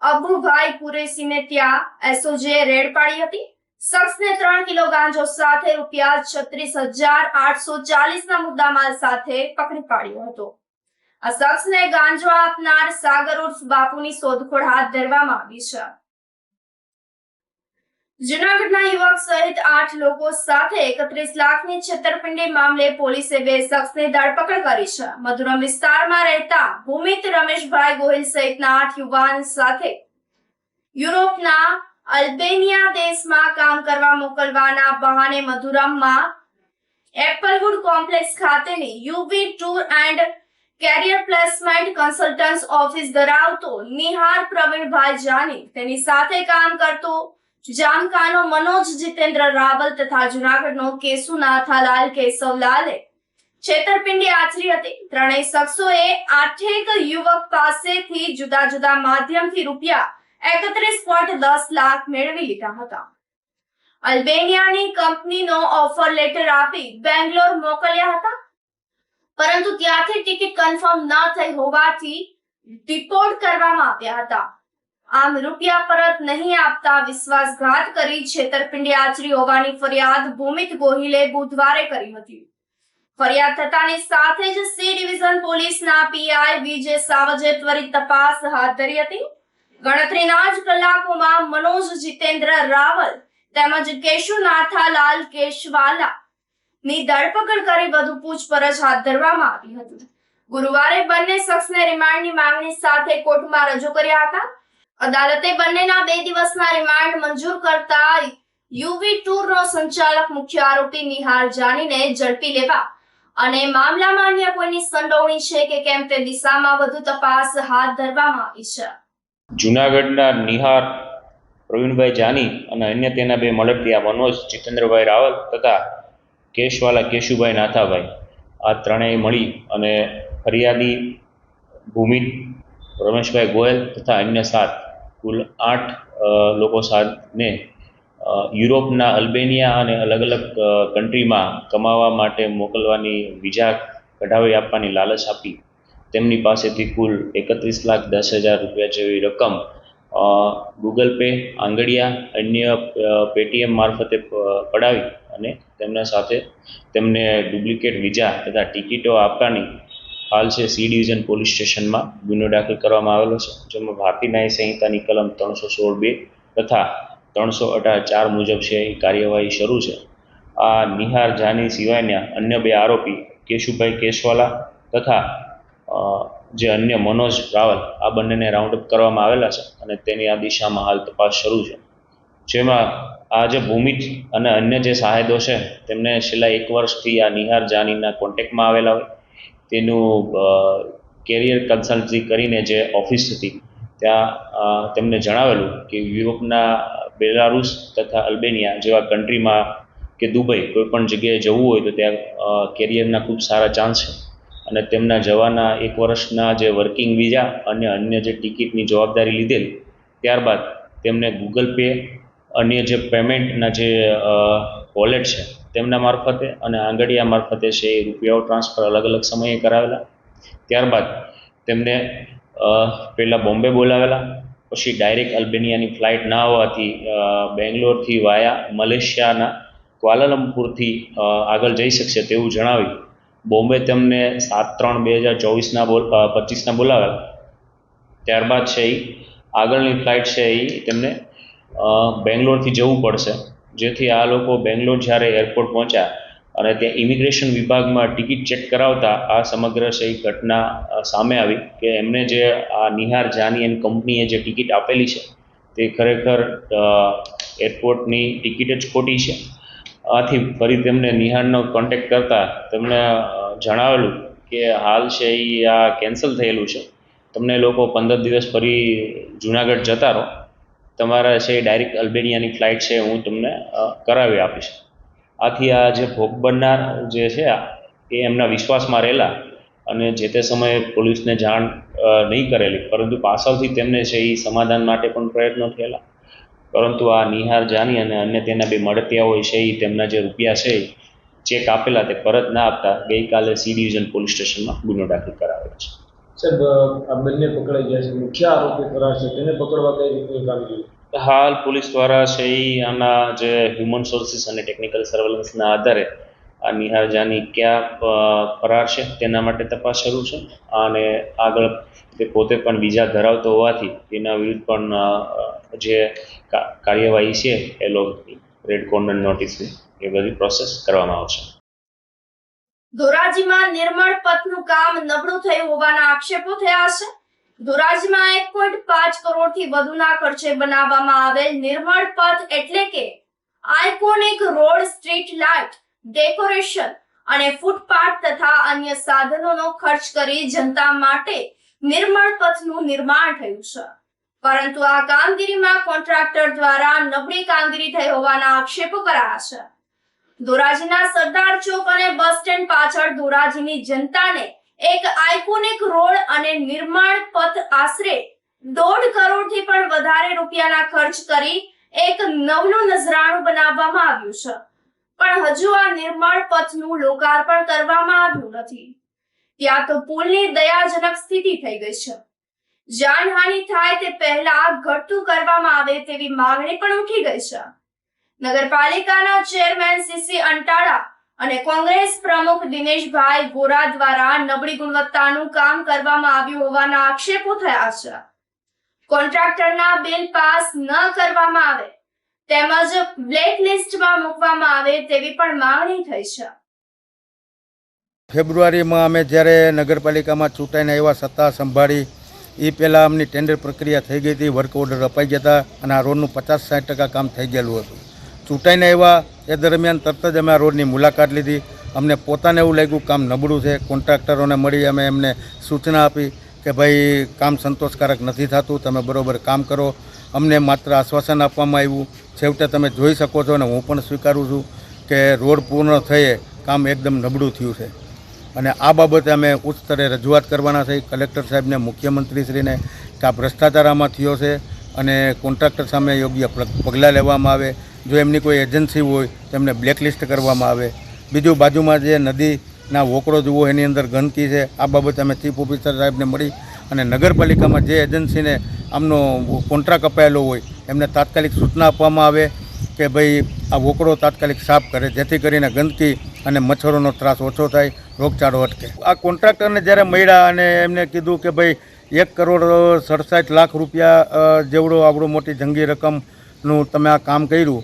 અબુભાઈ કુરેશીને ત્યાં SOJ રેડ પાડી હતી. શખ્સને 3 કિલો ગાંજો સાથે ₹36,840ના મુદ્દામાલ સાથે પકડી પાડ્યો હતો. આ શખ્સને ગાંજો આપનાર સાગર ઉર્ફ બાપુની શોધખોળ હાથ ધરવામાં આવી છે. જૂનાગઢના યુવક સહિત 8 લોકો સાથે 31 લાખની છેતરપિંડી મામલે પોલીસે 2 શખ્સની ધરપકડ કરી છે. મધુરમ વિસ્તારમાં રહેતા ભૂમિત રમેશભાઈ ગોહિલ સહિતના 8 યુવાન સાથે યુરોપના અલ્બેનિયા દેશમાં કામ કરવા મોકલવાના બહાને મધુરમમાં એપલવુડ કોમ્પ્લેક્સ ખાતેની UV tour and carrier placement consultants office ધરાવતો નિહાર પ્રવીણભાઈ જાની, તેની સાથે કામ કરતો જામકાનો મનોજ જીતેન્દ્ર રાવલ તથા જૂનાગઢનો કેશુનાથાલાલ કેશવલાલે છેતરપિંડી આચરી હતી. ત્રણેય શખ્સોએ 8 યુવક પાસેથી જુદા જુદા માધ્યમથી ₹31.10 લાખ મેળવી લીધા હતા. અલ્બેનિયાની કંપનીનો ઓફર લેટર આપી બેંગ્લોર મોકલ્યા હતા, પરંતુ ત્યાંથી ટિકિટ કન્ફર્મ ન થઈ હોવાથી ડિપોર્ટ કરવામાં આવ્યા હતા. આમ રૂપિયા પરત નહીં આપતા વિશ્વાસઘાત કરી છેતરપિંડી આચરી હોવાની ફરિયાદ ભૂમિત ગોહિલે બુધવારે કરી હતી. ફરિયાદ થતાની સાથે જ સી ડિવિઝન પોલીસના PI વિજય સાવજે ત્વરિત તપાસ હાથ ધરી હતી. ગણતરીના જ કલાકોમાં મનોજ જીતેન્દ્ર રાવલ તેમજ કેશુનાથાલાલ કેશવાલા ની ધરપકડ કરી વધુ પૂછપરછ હાથ ધરવામાં આવી હતી. ગુરુવારે બંને શખ્સને રિમાન્ડની માંગણી સાથે કોર્ટમાં રજૂ કર્યા હતા. અદાલતે બંનેના 2 દિવસના રિમાન્ડ મંજૂર કરતા UV ટૂરનો સંચાલક મુખ્ય આરોપી નિહાર જાનીને ઝડપી લેવા અને મામલામાં અન્ય કોઈની સંડોવણી છે કે કેમ તે દિશામાં વધુ તપાસ હાથ ધરવામાં આવી છે. જૂનાગઢના નિહાર પ્રવીણભાઈ જાની અને અન્ય તેના 2 મળતિયા મનોજ જીતેન્દ્રભાઈ રાવલ તથા કેશવાલા કેશુભાઈ નાથાભાઈ આ ત્રણેય મળી અને ફરિયાદી ભૂમિત રમેશભાઈ ગોયલ તથા અન્ય 7 કુલ 8 લોકો સાથે યુરોપના અલ્બેનિયા અને અલગ અલગ કન્ટ્રીમાં કમાવા માટે મોકલવાની વિઝા કઢાવી આપવાની લાલચ આપી તેમની પાસેથી કુલ 31,10,000 રૂપિયા જેવી રકમ ગૂગલ પે, આંગડિયા, અન્ય પેટીએમ મારફતે પડાવી અને તેમના સાથે તેમને ડુપ્લિકેટ વિઝા તથા ટિકિટો આપવાની હાલ છે સી ડિવિઝન પોલીસ સ્ટેશનમાં ગુનો દાખલ કરવામાં આવેલો છે. જેમાં ભારતીય ન્યાય સંહિતાની કલમ 316(2) તથા 318(4) મુજબ છે એ કાર્યવાહી શરૂ છે. આ નિહાર જાની સિવાયના અન્ય 2 આરોપી કેશુભાઈ કેશવાલા તથા જે અન્ય મનોજ રાવલ આ બંનેને રાઉન્ડ અપ કરવામાં આવેલા છે અને તેની આ દિશામાં હાલ તપાસ શરૂ છે. જેમાં આ જે ભૂમિત અને અન્ય જે સાહેદો છે તેમને છેલ્લા 1 વર્ષથી આ નિહાર જાનીના કોન્ટેક્ટમાં આવેલા હોય તેનું કેરિયર કન્સલ્ટન્સી કરીને જે ઓફિસ હતી ત્યાં તેમને જણાવેલું કે યુરોપના બેલારુસ તથા અલ્બેનિયા જેવા કન્ટ્રીમાં કે દુબઈ કોઈ પણ જગ્યાએ જવું હોય તો ત્યાં કેરિયરના ખૂબ સારા ચાન્સ છે અને તેમના જવાના 1 વર્ષના જે વર્કિંગ વિઝા અને અન્ય જે ટિકિટની જવાબદારી લીધેલ. ત્યારબાદ તેમને ગૂગલ પે, અન્ય જે પેમેન્ટના જે વોલેટ છે તેમના મારફતે અને આંગડિયા મારફતે છે એ રૂપિયાઓ ટ્રાન્સફર અલગ અલગ સમયે કરાવેલા. ત્યારબાદ તેમને પહેલાં બોમ્બે બોલાવેલા, પછી ડાયરેક્ટ અલ્બેનિયાની ફ્લાઇટ ના હોવાથી બેંગ્લોરથી વાયા મલેશિયાના ક્વાલાલંપુરથી આગળ જઈ શકશે તેવું જણાવી બોમ્બે તેમને 7/3/2025ના બોલાવેલા. ત્યારબાદ છે એ આગળની ફ્લાઇટ છે એ તેમને બેંગ્લોરથી જવું પડશે, જેથી આ લોકો બેંગ્લોર જ્યારે એરપોર્ટ પહોંચ્યા અને ત્યાં ઇમિગ્રેશન વિભાગમાં ટિકિટ ચેક કરાવતા આ સમગ્ર છે એ ઘટના સામે આવી કે એમને જે આ નિહાર જાની એન્ડ કંપનીએ જે ટિકિટ આપેલી છે તે ખરેખર એરપોર્ટની ટિકિટ જ ખોટી છે. આથી ફરી તેમને નિહારનો કોન્ટેક્ટ કરતા તેમને જણાવેલું કે હાલ છે એ આ કેન્સલ થયેલું છે, તમને લોકો 15 દિવસ ફરી જુનાગઢ જતા રહો, તમારા છે ડાયરેક્ટ અલ્બેનિયાની ફ્લાઇટ છે હું તમને કરાવી આપીશ. આથી આ જે ભોગ બનનાર જે છે એ એમના વિશ્વાસમાં રહેલા અને જે તે સમયે પોલીસને જાણ નહીં કરેલી, પરંતુ પાછળથી તેમને છે એ સમાધાન માટે પણ પ્રયત્નો થયેલા, પરંતુ આ નિહાર જાની અને અન્ય તેના 2 મળતિયાઓ છે એ તેમના જે રૂપિયા છે ચેક આપેલા તે પરત ના આપતા ગઈકાલે સી ડિવિઝન પોલીસ સ્ટેશનમાં ગુનો દાખલ કરાવેલો છે. સાહેબ, આ બંને પકડાઈ ગયા છે, મુખ્ય આરોપી ફરાર છે, તેને પકડવા કઈ રીતે કામગીરી? હાલ પોલીસ દ્વારા છે એ આના જે હ્યુમન સોર્સિસ અને ટેકનિકલ સર્વેલન્સના આધારે આ નિહાર જાની ક્યાં ફરાર છે તેના માટે તપાસ શરૂ છે અને આગળ તે પોતે પણ વિઝા ધરાવતો હોવાથી તેના વિરુદ્ધ પણ જે કાર્યવાહી છે એ લોકો રેડ કોર્નર નોટિસની એ બધી પ્રોસેસ કરવામાં આવશે. ધોરાજીમાં નિર્મળ પથનું કામ નબળું થયું હોવાના આક્ષેપો થયા છે. ધોરાજીમાં 1.5 કરોડથી વધુના ખર્ચે બનાવવામાં આવેલ નિર્મળ પથ એટલે કે iconic road, street light, decoration અને ફૂટપાથ તથા અન્ય સાધનોનો ખર્ચ કરી જનતા માટે નિર્મળ પથનું નિર્માણ થયું છે, પરંતુ આ કામગીરીમાં કોન્ટ્રાક્ટર દ્વારા નબળી કામગીરી થઈ હોવાના આક્ષેપો કરાયા છે. ધોરાજીના સરદાર ચોક અને બસ સ્ટેન્ડ પાછળ ધોરાજીની જનતાને એક આઇકોનિક રોડ અને નિર્માણ પથ આશરે 1.5 કરોડથી પણ વધારે રૂપિયાના ખર્ચ કરી એક નવલું નજરાણું બનાવવામાં આવ્યું છે, પણ હજુ આ નિર્માણ પથનું લોકાર્પણ કરવામાં આવ્યું નથી. ત્યાં તો પુલની દયાજનક સ્થિતિ થઈ ગઈ છે. જાનહાનિ થાય તે પહેલા ઘટતું કરવામાં આવે તેવી માંગણી પણ ઉઠી ગઈ છે. નગરપાલિકાના ચેરમેન સીસી અંટાળા અને કોંગ્રેસ પ્રમુખ દિનેશભાઈ ગોરા દ્વારા નબળી ગુણવત્તાનું કામ કરવામાં આવ્યું હોવાના આક્ષેપો થયા છે. કોન્ટ્રાક્ટરના બિલ પાસ ન કરવામાં આવે તેમજ બ્લેક લિસ્ટમાં મૂકવામાં આવે તેવી પણ માંગણી થઈ છે. ફેબ્રુઆરીમાં અમે જ્યારે નગરપાલિકામાં ચૂંટાઈને આવ્યા, સત્તા સંભાળી એ પહેલાં અમની ટેન્ડર પ્રક્રિયા થઈ ગઈ હતી, વર્ક ઓર્ડર અપાઈ ગયા હતા અને આ રોડનું 50-60% કામ થઈ ગયેલું હતું. ચૂંટાઈને આવ્યા એ દરમિયાન તરત જ અમે આ રોડની મુલાકાત લીધી. અમને પોતાને એવું લાગ્યું કામ નબળું છે. કોન્ટ્રાક્ટરોને મળી અમે એમને સૂચના આપી કે ભાઈ કામ સંતોષકારક નથી થતું, તમે બરાબર કામ કરો. અમને માત્ર આશ્વાસન આપવામાં આવ્યું. છેવટે તમે જોઈ શકો છો અને હું પણ સ્વીકારું છું કે રોડ પૂર્ણ થયે કામ એકદમ નબળું થયું છે અને આ બાબતે અમે ઉચ્ચ સ્તરે રજૂઆત કરવાના છે કલેક્ટર સાહેબને, મુખ્યમંત્રીશ્રીને કે આ ભ્રષ્ટાચાર આમાં થયો છે અને કોન્ટ્રાક્ટર સામે યોગ્ય પગલાં લેવામાં આવે. જો એમની કોઈ એજન્સી હોય તો એમને બ્લેકલિસ્ટ કરવામાં આવે. બીજું, બાજુમાં જે નદીના વોકળો જુઓ એની અંદર ગંદકી છે. આ બાબતે અમે ચીફ ઓફિસર સાહેબને મળી અને નગરપાલિકામાં જે એજન્સીને આમનો કોન્ટ્રાક્ટ અપાયેલો હોય એમને તાત્કાલિક સૂચના આપવામાં આવે કે ભાઈ આ વોકળો તાત્કાલિક સાફ કરે, જેથી કરીને ગંદકી અને મચ્છરોનો ત્રાસ ઓછો થાય, રોગચાળો અટકે. આ કોન્ટ્રાક્ટરને જ્યારે મળ્યા અને એમને કીધું કે ભાઈ 1,67,00,000 રૂપિયા જેવડો આવડો મોટી જંગી રકમનું તમે આ કામ કર્યું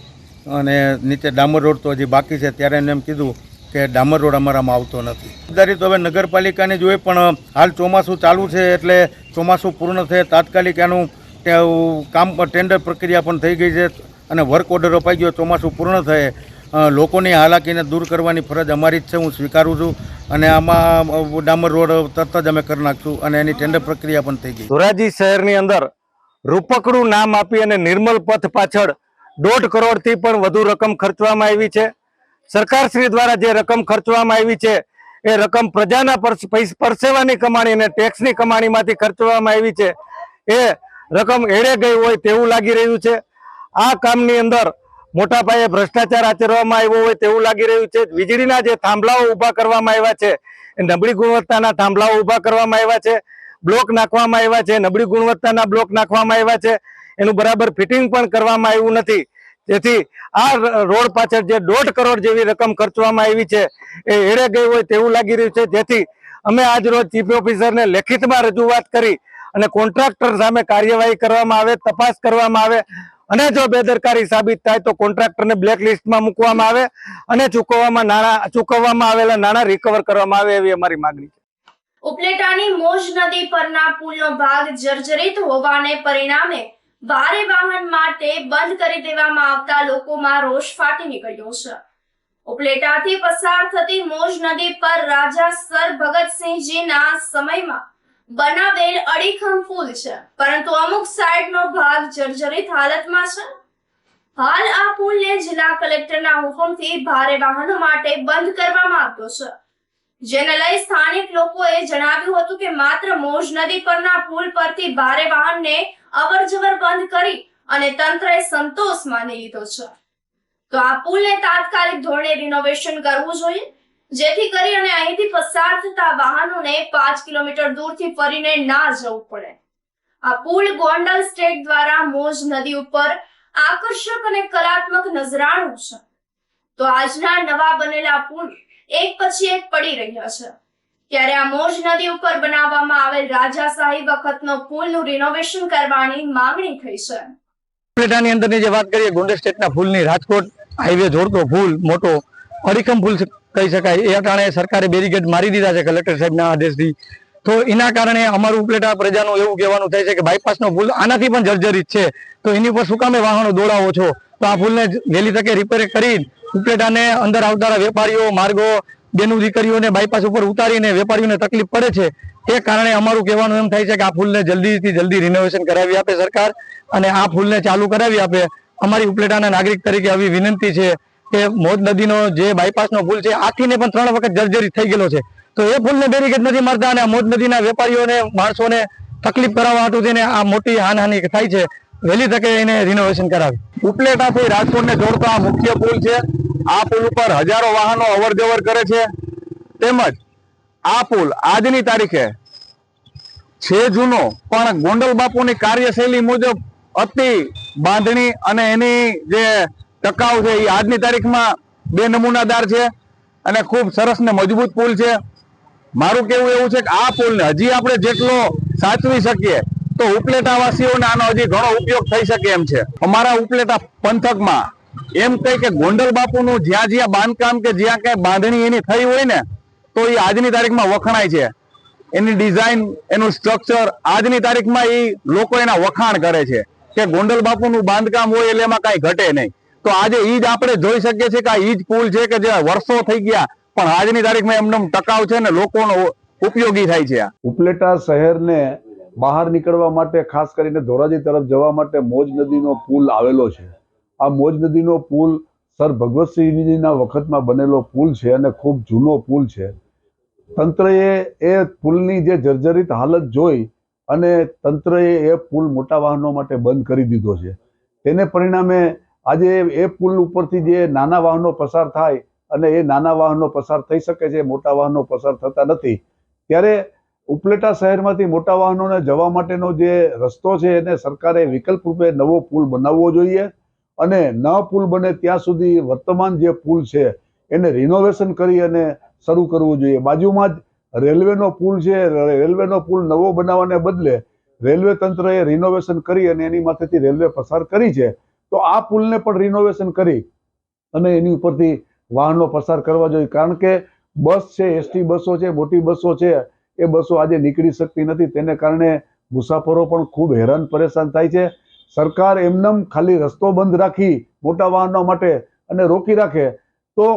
અને નીચે ડામર રોડ તો હજી બાકી છે, ત્યારે એને એમ કીધું કે ડામર રોડ અમારામાં આવતો નથી. જવાબદારી તો હવે નગરપાલિકાની જોઈએ, પણ હાલ ચોમાસું ચાલુ છે એટલે ચોમાસું પૂર્ણ થયે તાત્કાલિક એનું કામ ટેન્ડર પ્રક્રિયા પણ થઈ ગઈ છે અને વર્ક ઓર્ડર અપાઈ ગયો. ચોમાસું પૂર્ણ થયે લોકોની હાલાકીને દૂર કરવાની ફરજ અમારી જ છે, હું સ્વીકારું છું અને આમાં ડામર રોડ તરત જ અમે કરી નાખશું અને એની ટેન્ડર પ્રક્રિયા પણ થઈ ગઈ. ધોરાજી શહેરની અંદર રૂપકડું નામ આપી અને નિર્મલ પથ પાછળ 1.5 કરોડથી પણ વધુ રકમ ખર્ચવામાં આવી છે. સરકારશ્રી દ્વારા જે રકમ ખર્ચવામાં આવી છે એ રકમ પ્રજાના પરસેવાની કમાણી અને ટેક્સની કમાણીમાંથી ખર્ચવામાં આવી છે એ રકમ એળે ગઈ હોય તેવું લાગી રહ્યું છે. આ કામની અંદર મોટા પાયે ભ્રષ્ટાચાર આચરવામાં આવ્યો હોય તેવું લાગી રહ્યું છે. વીજળીના જે થાંભલાઓ ઊભા કરવામાં આવ્યા છે એ નબળી ગુણવત્તાના થાંભલાઓ ઊભા કરવામાં આવ્યા છે, બ્લોક નાખવામાં આવ્યા છે, નબળી ગુણવત્તાના બ્લોક નાખવામાં આવ્યા છે, એનું બરાબર ફિટિંગ પણ કરવામાં આવ્યું નથી. જેથી આ રોડ પાછળ જે 1.5 કરોડ જેવી રકમ ખર્ચવામાં આવી છે એ એળે ગઈ હોય તેવું લાગી રહ્યું છે. જેથી અમે આજ રોજ ચીફ ઓફિસરને લેખિતમાં રજૂઆત કરી અને કોન્ટ્રાક્ટર સામે કાર્યવાહી કરવામાં આવે, તપાસ કરવામાં આવે અને જો બેદરકારી સાબિત થાય તો કોન્ટ્રાક્ટરને બ્લેક લિસ્ટમાં મૂકવામાં આવે અને ચૂકવવામાં આવેલા નાણાં રિકવર કરવામાં આવે એવી અમારી માંગણી છે. ઉપલેટાની મોજ નદી પરના પુલનો ભાગ જર્જરિત હોવાને પરિણામે ભારે વાહન માટે બંધ કરી દેવામાં આવતા લોકોમાં રોષ ફાટી નીકળ્યો છે. ઉપલેટાથી પસાર થતી મોજ નદી પર રાજા સર ભગતસિંહજીના સમયમાં બનાવેલ અડીખમ પુલ છે, પરંતુ અમુક સાઈડનો ભાગ જર્જરિત હાલતમાં છે. હાલ આ પુલને જિલ્લા કલેક્ટરના હુકમથી ભારે વાહનો માટે બંધ કરવામાં આવ્યો છે, જેને લઈ સ્થાનિક લોકોએ જણાવ્યું હતું કે માત્ર મોજ નદી પરના પુલ પરથી ભારે વાહનને અવરજવર બંધ કરી અને તંત્રએ સંતોષ માની લીધો છે. તો આ પુલને તાત્કાલિક ધોરણે રિનોવેશન કરવું જોઈએ, જેથી કરી અને અહીંથી પસાર થતા વાહનોને 5 કિલોમીટર દૂરથી ફરીને ના જવું પડે. આ પુલ ગોંડલ સ્ટેટ દ્વારા મોજ નદી ઉપર આકર્ષક અને કલાત્મક નજરાણું છે. તો આજના નવા બનેલા પુલ એક પછી એક પડી રહ્યા છે, ત્યારે આ મોજ નદી ઉપર બનાવવામાં આવેલ રાજાશાહી વખતનો પુલનું રિનોવેશન કરવાની માંગણી થઈ છે. ઉપલેટાની અંદરની જે વાત કરીએ ગોંડલ સ્ટેટના પુલની, રાજકોટ હાઈવે જોડતો પુલ મોટો અડીખમ પુલ કહી શકાય, એ અટાણે સરકારે બેરીગેડ મારી દીધા છે કલેક્ટર સાહેબના આદેશથી. તો એના કારણે અમારું ઉપલેટા પ્રજાનું એવું કહેવાનું થાય છે કે બાયપાસનો પુલ આનાથી પણ જર્જરિત છે, તો એની ઉપર શું કામે વાહનો દોડાવો છો? તો આ પુલને વહેલી તકે રિપેર કરી ઉપલેટાને અંદર આવતા વેપારીઓ, માર્ગો, બેનું દીકરીઓને બાયપાસ ઉપર ઉતારીને વેપારીઓને તકલીફ પડે છે. એ કારણે અમારું કહેવાનું એમ થાય છે કે આ પુલને જલ્દીથી જલ્દી રિનોવેશન કરાવી આપે સરકાર અને આ પુલને ચાલુ કરાવી આપે. અમારી ઉપલેટાના નાગરિક તરીકે આવી વિનંતી છે કે મોજ નદીનો જે બાયપાસનો પુલ છે આથીને પણ 3 વખત જર્જરિત થઈ ગયેલો છે, તો એ પુલને બેરીગેડ નથી મારતા અને મોજ નદીના વેપારીઓને, માણસોને તકલીફ કરાવવા હાટુ થઈને આ મોટી હાનહાની થાય છે. વહેલી તકે એને રિનોવેશન કરાવી. ઉપલેટાથી રાજકોટને જોડતો આ મુખ્ય પુલ છે. આ પુલ ઉપર હજારો વાહનો અવર જવર કરે છે, તેમજ આ પુલ આજની તારીખે 6 જૂનો પણ ગોંડલ બાપુની કાર્યશૈલી મુજબ અતિ બાંધણી અને એની જે ટકાઉ છે એ આજની તારીખમાં 2 નમૂનાદાર છે અને ખૂબ સરસ ને મજબૂત પુલ છે. મારું કેવું એવું છે કે આ પુલને હજી આપણે જેટલો સાચવી શકીએ તો ઉપલેટાવાસીઓને આનો હજી ઘણો ઉપયોગ થઈ શકે એમ છે. અમારા ઉપલેટા પંથકમાં એમ કહી કે ગોંડલ બાપુનું જ્યાં જ્યાં બાંધકામ કે જ્યાં ક્યાંય બાંધણી એની થઈ હોય ને તો એ આજની તારીખમાં વખણાય છે. એની ડિઝાઇન, એનું સ્ટ્રક્ચર આજની તારીખમાં એ લોકો એના વખાણ કરે છે કે ગોંડલ બાપુનું બાંધકામ હોય એટલે એમાં કાંઈ ઘટે નહીં. તો આજે ઈ જ આપણે જોઈ શકીએ છીએ કે આ ઈ જ પુલ છે કે જે વર્ષો થઈ ગયા પણ આજની તારીખમાં એમનો ટકાઉ છે ને લોકોનો ઉપયોગી થાય છે. ઉપલેટા શહેરને બહાર નીકળવા માટે, ખાસ કરીને ધોરાજી તરફ જવા માટે મોજ નદીનો પુલ આવેલો છે. આ મોજ નદીનો પુલ સર ભગવતસિંહજીના વખતમાં બનેલો પુલ છે અને ખૂબ જૂનો પુલ છે. તંત્રએ એ પુલની જે જર્જરિત હાલત જોઈ અને તંત્રએ એ પુલ મોટા વાહનો માટે બંધ કરી દીધો છે. તેને પરિણામે આજે એ પુલ ઉપરથી જે નાના વાહનો પસાર થાય અને એ નાના વાહનો પસાર થઈ શકે છે, મોટા વાહનો પસાર થતા નથી. ત્યારે ઉપલેટા શહેરમાંથી મોટા વાહનોને જવા માટેનો જે રસ્તો છે એને સરકારે વિકલ્પ રૂપે નવો પુલ બનાવવો જોઈએ અને ન પુલ બને ત્યાં સુધી વર્તમાન જે પુલ છે એને રિનોવેશન કરી અને શરૂ કરવું જોઈએ. બાજુમાં જ રેલવેનો પુલ છે, રેલવેનો પુલ નવો બનાવવાને બદલે રેલવે તંત્રએ રિનોવેશન કરી અને એની માથેથી રેલવે પસાર કરી છે. તો આ પુલને પણ રિનોવેશન કરી અને એની ઉપરથી વાહનો પસાર કરવા જોઈએ, કારણ કે બસ છે, એસટી બસો છે, મોટી બસો છે, એ બસો આજે નીકળી શકતી નથી. તેને કારણે મુસાફરો પણ ખૂબ હેરાન પરેશાન થાય છે. સરકાર એમનેમ ખાલી રસ્તો બંધ રાખી મોટા વાહનો માટે અને રોકી રાખે તો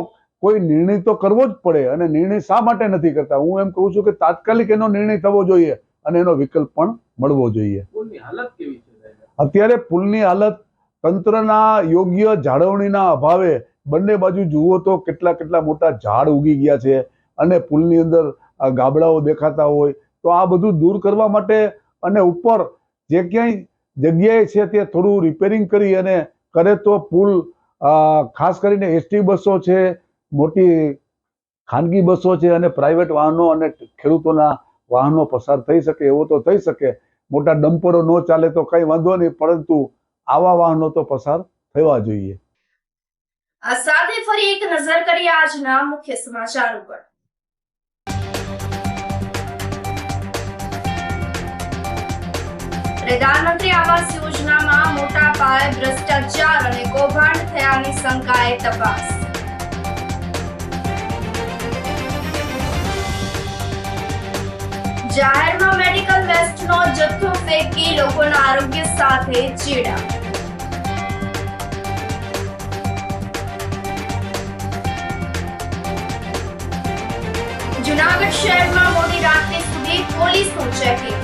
કોઈ નિર્ણય તો કરવો જ પડે અને નિર્ણય શા માટે નથી કરતા? હું એમ કહું છું કે તાત્કાલિક એનો નિર્ણય થવો જોઈએ અને એનો વિકલ્પ પણ મળવો જોઈએ. અત્યારે પુલની હાલત તંત્રના યોગ્ય જાળવણીના અભાવે બંને બાજુ જુઓ તો કેટલા મોટા ઝાડ ઉગી ગયા છે અને પુલની અંદર ગાબડાઓ દેખાતા હોય તો આ બધું દૂર કરવા માટે અને ઉપર જે ક્યાંય જગ્યાએ છે તે થોડું રિપેરિંગ કરી અને કરે તો પુલ ખાસ કરીને એસટી બસો છે, મોટી ખાનગી બસો છે અને પ્રાઇવેટ વાહનો અને ખેડૂતોના વાહનો પસાર થઈ શકે એવો તો થઈ શકે. મોટા ડમ્પરો ન ચાલે તો કઈ વાંધો નહીં, પરંતુ આવા વાહનો તો પસાર થવા જોઈએ. આ સાથે ફરી એક નજર કરીએ આજના મુખ્ય સમાચાર ઉપર. પ્રધાનમંત્રી આવાસ યોજનામાં મોટા પાયે ભ્રષ્ટાચાર અને કૌભાંડ થયાની શંકાએ તપાસ. જાહેરમાં મેડિકલ વેસ્ટનો જથ્થો ફેંકી લોકોના આરોગ્ય સાથે ચેડા. જૂનાગઢ શહેરમાં મોડી રાત્રે સુધી પોલીસનું ચેકિંગ.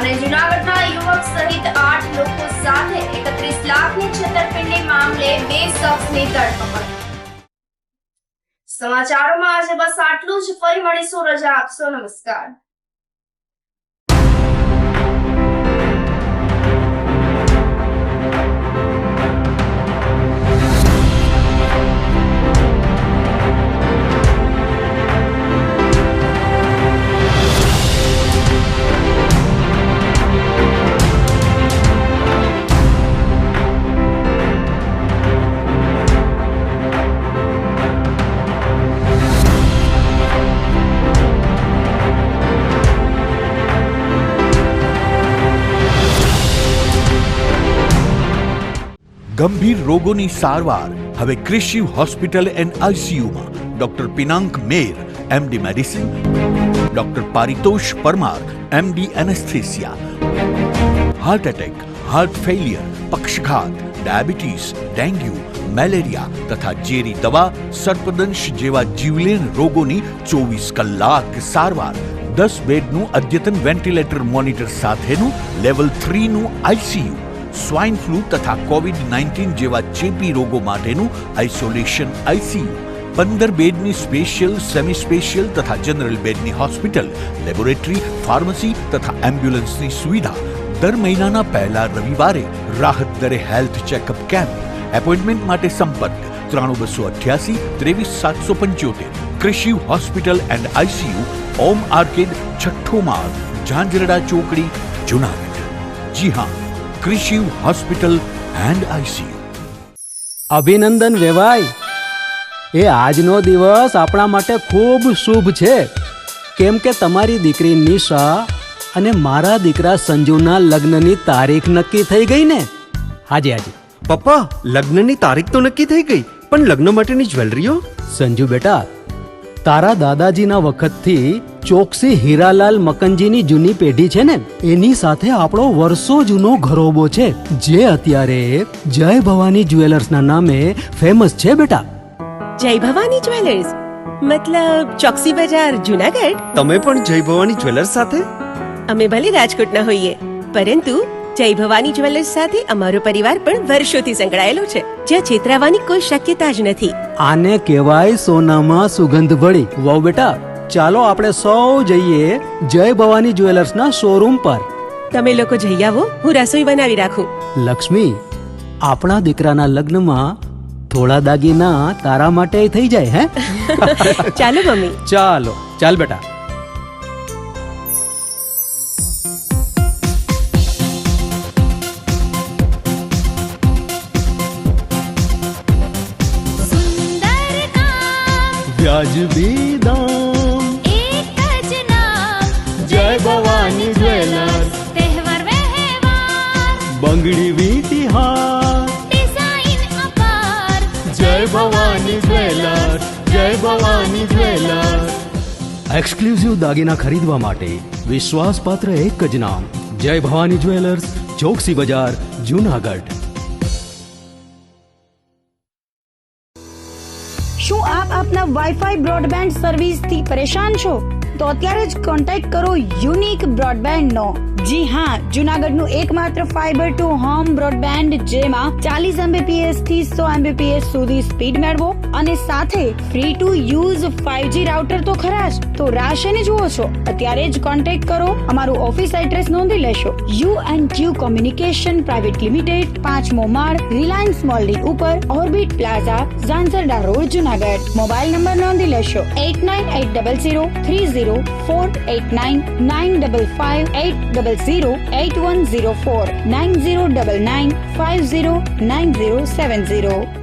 અને જૂનાગઢના યુવક સહિત 8 લોકો સાથે 31 લાખની છેતરપિંડી મામલે 2 શખ્સની ધરપકડ. સમાચારોમાં આજે બસ આટલું જ. ફરી મળીશું. રજા આપશો. નમસ્કાર. ગંભીર રોગોની સારવાર હવે ક્રિશિવ હોસ્પિટલ એન્ડ આઈસીયુમાં doctor Pinank Mer MD medicine, doctor Paritosh Parmar MD anaesthesia, heart attack, heart failure, પક્ષઘાત, ડાયાબિટીસ, ડેન્ગ્યુ, મેલેરિયા તથા ઝેરી દવા, સર્પદંશ જેવા જીવલેણ રોગોની 24 કલાક સારવાર. 10 બેડનું અદ્યતન વેન્ટિલેટર મોનિટર સાથેનું લેવલ 3નું આઈસીયુ, સ્વાઇન ફ્લૂ તથા કોવિડ-19 જેવા ચેપી રોગો માટેનું આઇસોલેશન આઈસીયુ, 15 બેડની સ્પેશિયલ, સેમી સ્પેશિયલ તથા જનરલ બેડની હોસ્પિટલ, લેબોરેટરી, ફાર્મસી તથા એમ્બ્યુલન્સની સુવિધા. દર મહિનાના પહેલા રવિવારે રાહત દરે હેલ્થ ચેકઅપ કેમ્પ. એપોઇન્ટમેન્ટ માટે સંપર્ક 9288 23775. Krishiv hospital and ICU, Om arcade, છઠ્ઠો માળ, ઝાંઝરડા ચોકડી, જૂનાગઢ. જી હા, ક્રિશિવ હોસ્પિટલ એન્ડ આઈસીયુ. અભિનંદન વેવાઈ, એ આજનો દિવસ આપણા માટે ખૂબ શુભ છે, કેમ કે તમારી દીકરી નિશા અને મારા દીકરા સંજુના લગ્નની તારીખ નક્કી થઈ ગઈ ને. હાજી હાજી પપ્પા, લગ્નની તારીખ તો નક્કી થઈ ગઈ, પણ લગ્ન માટેની જ્વેલરીઓ? સંજુ બેટા, તારા દાદાજીના વખતથી ચોકસી હીરાલાલ મકનજીની જૂની પેઢી છે ને, એની સાથે આપણો વર્ષો જૂનો ઘરોબો છે, જે અત્યારે જય ભવાની જ્વેલર્સના નામે ફેમસ છે બેટા. જય ભવાની જ્વેલર્સ મતલબ ચોકસી બજાર, જૂનાગઢ? તમે પણ જય ભવાની જ્વેલર્સ સાથે? અમે ભલે રાજકોટના હોઈએ, પરંતુ જય ભવાની જ્વેલર્સ સાથે અમારો પરિવાર પણ વર્ષોથી સંકળાયેલો છે, જ્યાં છેતરાવાની કોઈ શક્યતા જ નથી. આને કહેવાય સોનામાં સુગંધ ભળી. વાવ બેટા, ચાલો આપણે સૌ જઈએ જય ભવાની જ્વેલર્સના શોરૂમ પર. તમે લોકો જઈ આવો, હું રસોઈ બનાવી રાખું. લક્ષ્મી, આપણા દીકરાના લગ્નમાં થોડા દાગીના તારા માટે થઈ જાય. હે ચાલો મમ્મી. ચાલો ચાલ બેટા. વ્યાજબી દામ, એક જ નામ, જય ભવાની જ્વેલર્સ. તહેવાર વ્યવહાર, બંગડી વીટી હાર, ડિઝાઇન અપાર, જય ભવાની જ્વેલર્સ, જય ભવાની જ્વેલર્સ. એક્સક્લુઝિવ દાગીના ખરીદવા માટે વિશ્વાસપાત્ર એક જ નામ, જય ભવાની જ્વેલર્સ, ચોકસી બજાર, જૂનાગઢ. શું આપ આપના વાઈફાઈ બ્રોડબેન્ડ સર્વિસથી પરેશાન છો? તો અત્યારે જ કોન્ટેક્ટ કરો યુનિક બ્રોડબેન્ડ નો. જી હા, જુનાગઢનું એકમાત્ર ફાઈબર ટુ હોમ બ્રોડબેન્ડ જેમાં 40 Mbps થી 100 Mbps સુધી સ્પીડ મેળવો અને સાથે free to use 5G router તો ખરા જ. તો રાહ શેની જુઓ છો? અત્યારે જ કોન્ટેક્ટ કરો. અમારું ઓફિસ એડ્રેસ નોંધી લેશો. U&Q કોમ્યુનિકેશન પ્રાઇવેટ લિમિટેડ, 5મો માળ, રિલાયન્સ મોલની ઉપર, orbit plaza, Zanzarda road, Junagadh. Mobile number નોંધી લેશો 898003048995580081049099509070.